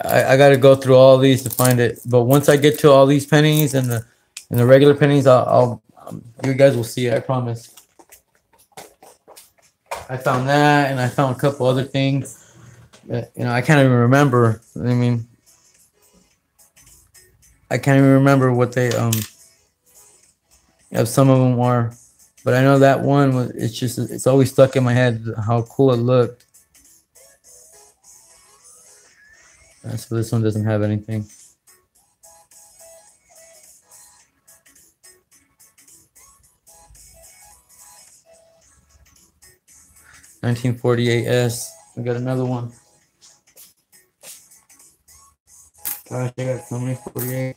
I got to go through all of these to find it. But once I get to all these pennies and the regular pennies, I'll you guys will see it, I promise. I found that, and I found a couple other things that, I can't even remember. I mean, I can't even remember what they some of them are, but I know that one was. It's always stuck in my head how cool it looked. So this one doesn't have anything. $1948s. We got another one. Gosh, I got so many 48.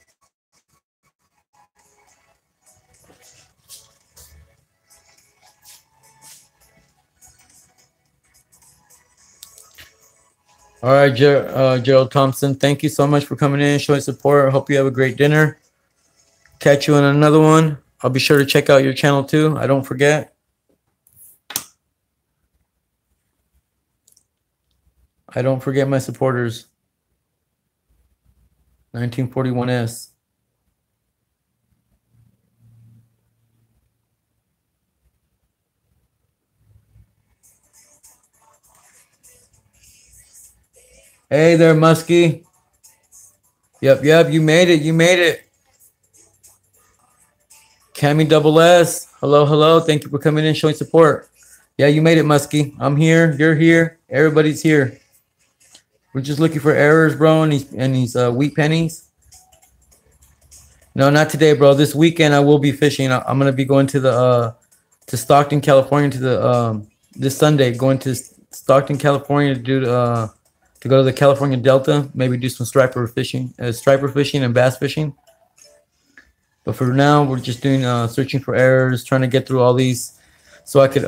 All right, Gerald Thompson, thank you so much for coming in and showing support. I hope you have a great dinner. Catch you in another one. I'll be sure to check out your channel too. I don't forget. I don't forget my supporters. 1941s. Hey there, Muskie. Yep, you made it. Cammy Double S. Hello. Thank you for coming in, showing support. Yeah, you made it, Muskie. I'm here. You're here. Everybody's here. We're just looking for errors, bro, and these wheat pennies. No, not today, bro. This weekend I will be fishing. I'm gonna be going to Stockton, California, to the this Sunday. Going to Stockton, California to do to go to the California Delta. Maybe do some striper fishing and bass fishing. But for now, we're just doing searching for errors, trying to get through all these, so I could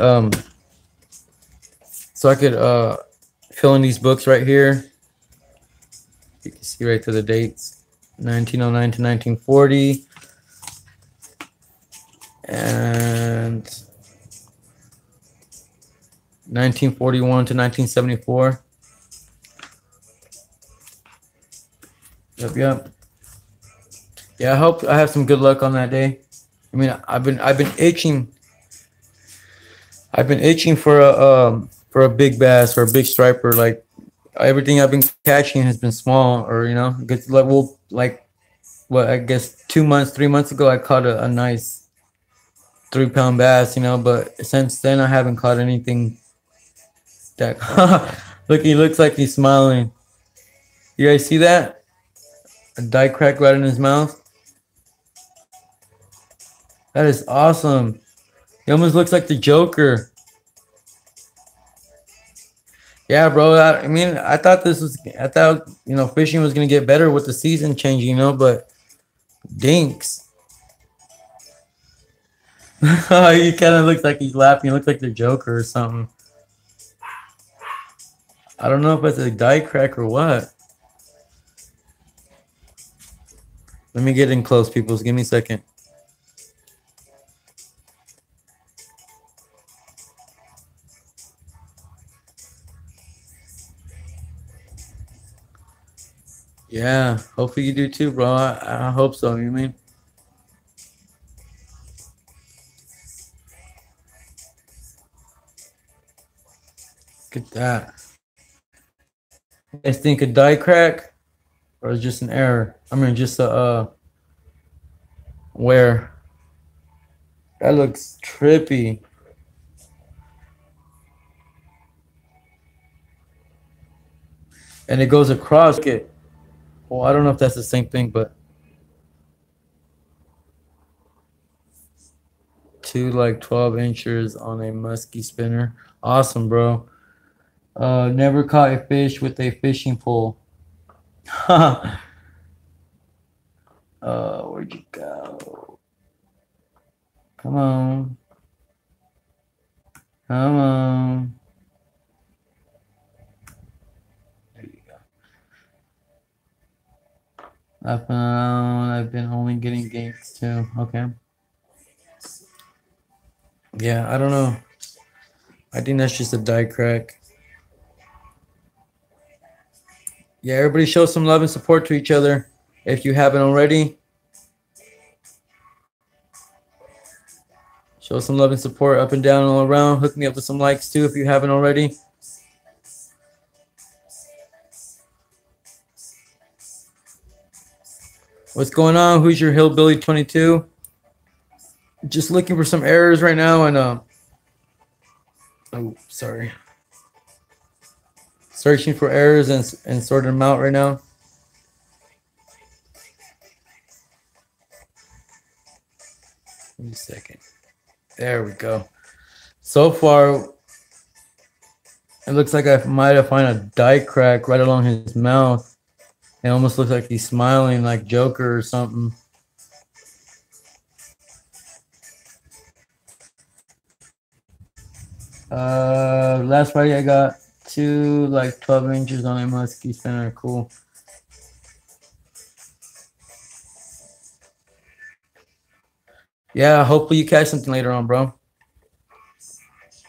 fill in these books right here. You can see right to the dates, 1909 to 1940, and 1941 to 1974. Yep. Yeah, I hope I have some good luck on that day. I mean, I've been itching. I've been itching for a big bass or a big striper. Like everything I've been catching has been small, or gets like what I guess 2 months, 3 months ago, I caught a nice 3-pound bass. But since then I haven't caught anything. That look, he looks like he's smiling. You guys see that? A die crack right in his mouth. That is awesome. He almost looks like the Joker. Yeah, bro. I thought fishing was gonna get better with the season changing, but dinks. He kind of looks like he's laughing. He looks like the Joker or something. I don't know if it's a die crack or what. Let me get in close, people. Give me a second. Yeah, hopefully you do too, bro. I hope so. You mean? Look at that. You guys think a die crack or just an error? I mean, just a wear. That looks trippy. And it goes across it. Well, I don't know if that's the same thing, but 2 like 12 inches on a musky spinner. Awesome, bro. Never caught a fish with a fishing pole. Where'd you go? Come on. Come on. There you go. I've been only getting gates too. Okay. Yeah, I don't know. I think that's just a die crack. Yeah, everybody show some love and support to each other if you haven't already. Show some love and support up and down all around. Hook me up with some likes too if you haven't already. What's going on? Who's your Hillbilly 22? Just looking for some errors right now, and oh, sorry. Searching for errors and sorting them out right now. Give me a second. There we go. So far, it looks like I might have found a die crack right along his mouth. It almost looks like he's smiling like Joker or something. Last Friday I got 2 like 12 inches on a musky spinner. Cool. Yeah, hopefully you catch something later on, bro.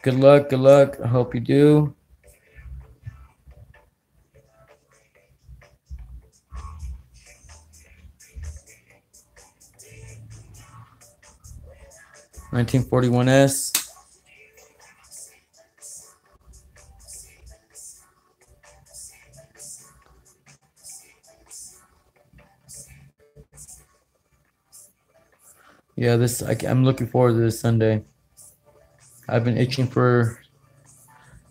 Good luck. Good luck. I hope you do. $1941S. Yeah, I'm looking forward to this Sunday. I've been itching for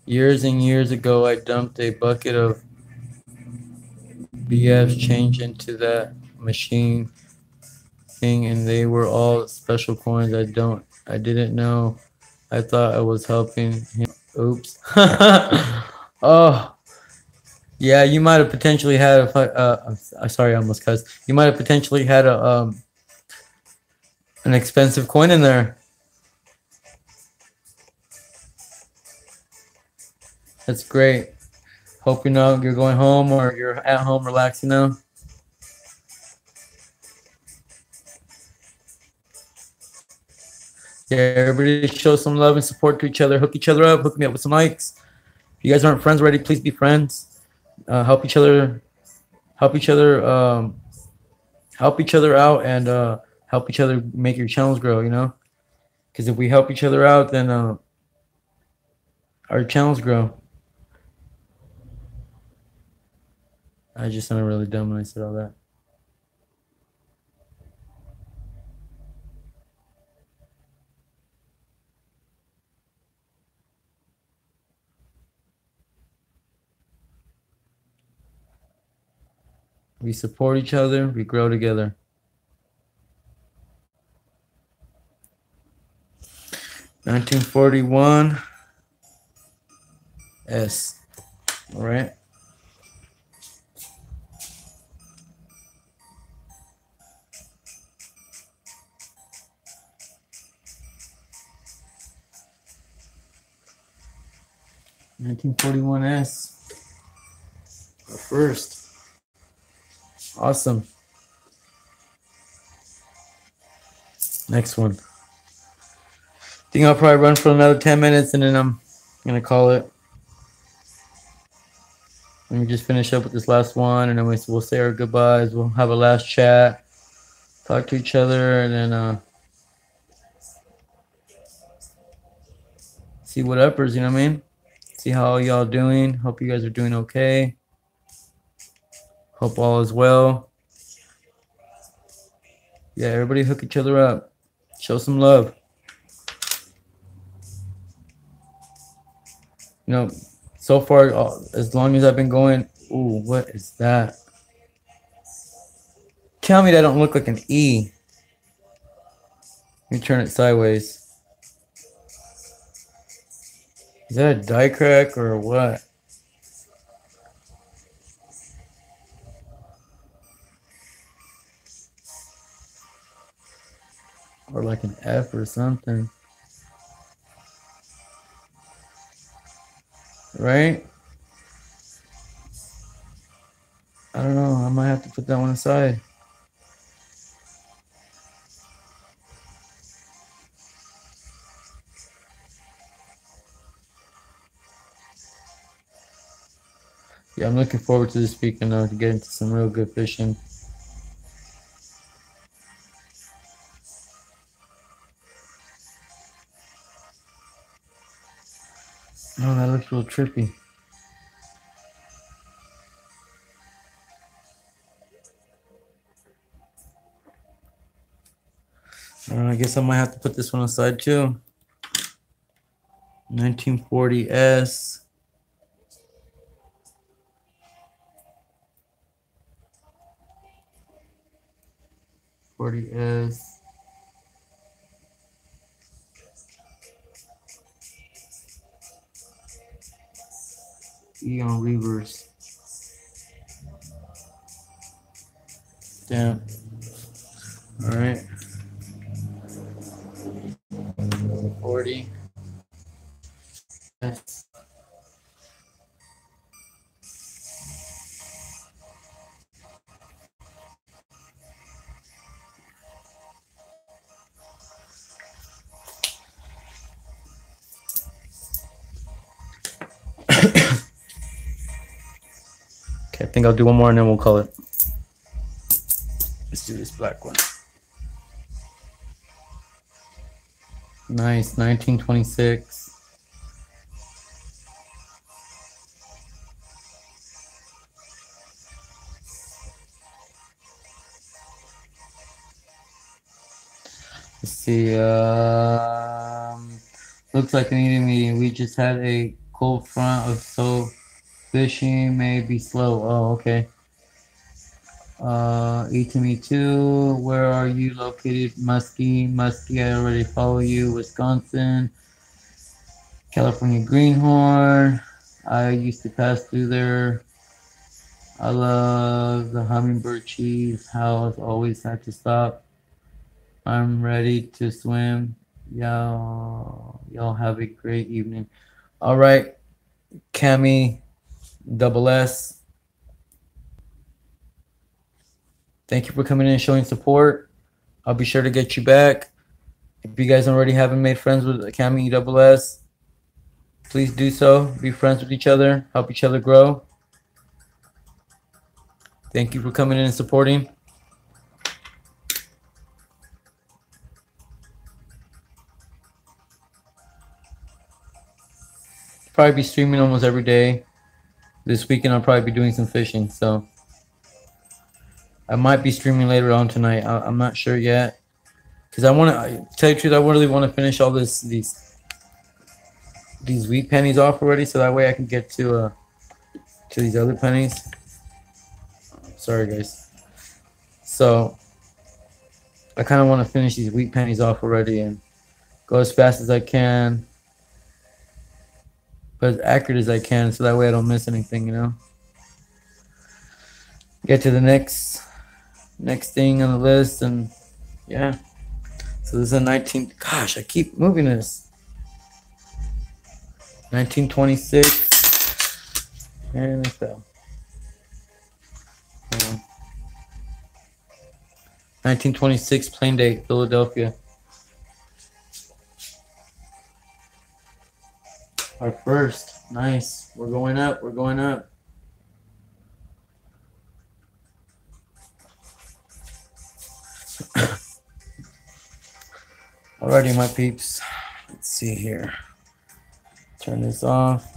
years and years ago. I dumped a bucket of BF changed into that machine thing, and they were all special coins. I didn't know. I thought I was helping him. Oops. Oh, yeah. You might have potentially had sorry, I almost cussed. You might have potentially had a an expensive coin in there. That's great. Hope you know you're going home or you're at home relaxing now. Yeah, everybody show some love and support to each other. Hook each other up. Hook me up with some likes. If you guys aren't friends already, please be friends. Help each other. Help each other. Help each other out and help each other make your channels grow. You know, because if we help each other out, then our channels grow. I just sounded really dumb when I said all that. We support each other. We grow together. $1941 S. All right. $1941S. Our first. Awesome. Next one. I think I'll probably run for another 10 minutes and then I'm gonna call it. Let me just finish up with this last one and then we'll say our goodbyes. We'll have a last chat, talk to each other, and then see what uppers, you know what I mean? See how y'all doing. Hope you guys are doing okay. Hope all is well. Yeah, everybody hook each other up. Show some love. You know, so far, as long as I've been going, ooh, what is that? Tell me that don't look like an E. Let me turn it sideways. Is that a die crack or what? Or like an F or something. Right? I don't know. I might have to put that one aside. Yeah, I'm looking forward to this weekend though, to get into some real good fishing. Oh, that looks real trippy. I guess I might have to put this one aside too. 1940S. 40S. E on reverse. Damn. All right. 40. Yes. Okay, I think I'll do one more and then we'll call it. Let's do this black one. Nice, 1926. Let's see. Looks like an eating meeting. We just had a cold front of so fishing may be slow. Oh, okay. E2Me2, where are you located? Muskie, I already follow you. Wisconsin, California Greenhorn. I used to pass through there. I love the hummingbird cheese house. Always had to stop. I'm ready to swim. Y'all have a great evening. All right, Cami, double S. Thank you for coming in and showing support. I'll be sure to get you back. If you guys already haven't made friends with Cami double S, please do so. Be friends with each other. Help each other grow. Thank you for coming in and supporting. Probably be streaming almost every day. This weekend I'll probably be doing some fishing, so I might be streaming later on tonight. I'm not sure yet, because I want to tell you the truth. I really want to finish all these wheat pennies off already, so that way I can get to these other pennies. Sorry guys. So I kind of want to finish these wheat pennies off already and go as fast as I can, but as accurate as I can, so that way I don't miss anything, you know. Get to the next thing on the list, and yeah. So this is a 19. Gosh, I keep moving this. 1926, and it fell. 1926 plane date, Philadelphia. Our first. Nice. We're going up. We're going up. Alrighty, my peeps. Let's see here. Turn this off.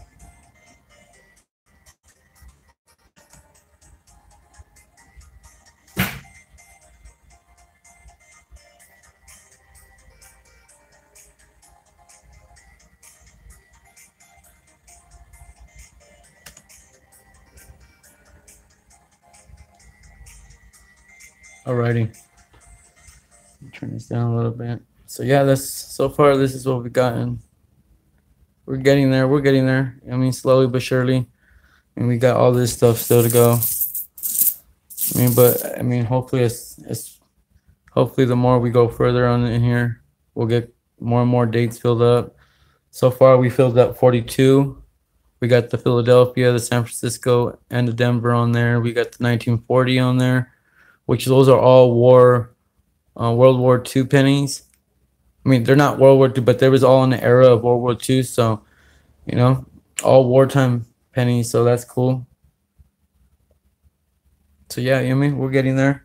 Alrighty. Turn this down a little bit. So yeah, so far this is what we've gotten. We're getting there. We're getting there. I mean, slowly but surely. And we got all this stuff still to go. I mean, hopefully hopefully the more we go further on in here, we'll get more and more dates filled up. So far we filled up 42. We got the Philadelphia, the San Francisco, and the Denver on there. We got the 1940 on there, which those are all World War II pennies. I mean, they're not World War II, but they was all in the era of World War II. So, you know, all wartime pennies. So that's cool. So yeah, you know what I mean? We're getting there.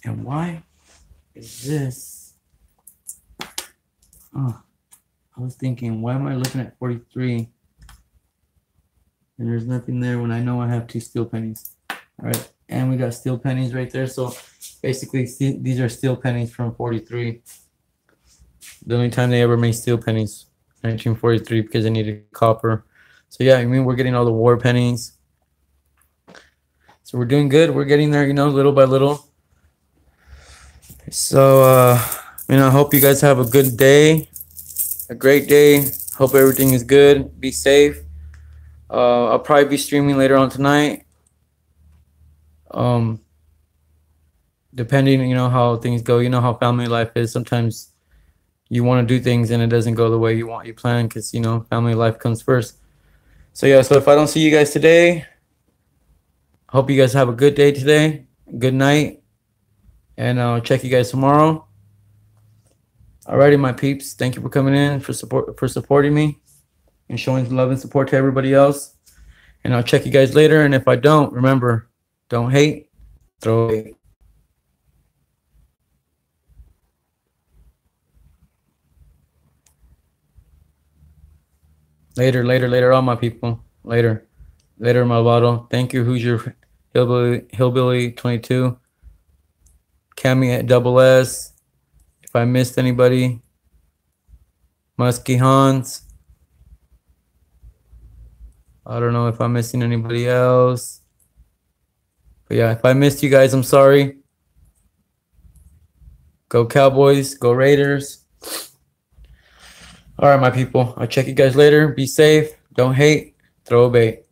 And why is this? Oh, I was thinking, why am I looking at 43? And there's nothing there when I know I have two steel pennies. All right. And we got steel pennies right there. So basically, these are steel pennies from 43. The only time they ever made steel pennies, 1943, because they needed copper. So yeah, I mean, we're getting all the war pennies. So we're doing good. We're getting there, you know, little by little. So, you know, I hope you guys have a good day, a great day. Hope everything is good. Be safe. I'll probably be streaming later on tonight. Depending, you know, how things go. You know how family life is. Sometimes you want to do things and it doesn't go the way you plan, because, you know, family life comes first. So yeah, so if I don't see you guys today, hope you guys have a good day today, good night, and I'll check you guys tomorrow. Alrighty, my peeps, thank you for coming in, for supporting me and showing love and support to everybody else. And I'll check you guys later. And if I don't, remember, don't hate, throw hate. Later on, my people. Later, Malvado. Thank you. Who's your hillbilly 22? Cami at double S. If I missed anybody, Muskie Hans. I don't know if I'm missing anybody else. But yeah, if I missed you guys, I'm sorry. Go Cowboys, go Raiders. All right, my people. I'll check you guys later. Be safe. Don't hate. Throw a bait.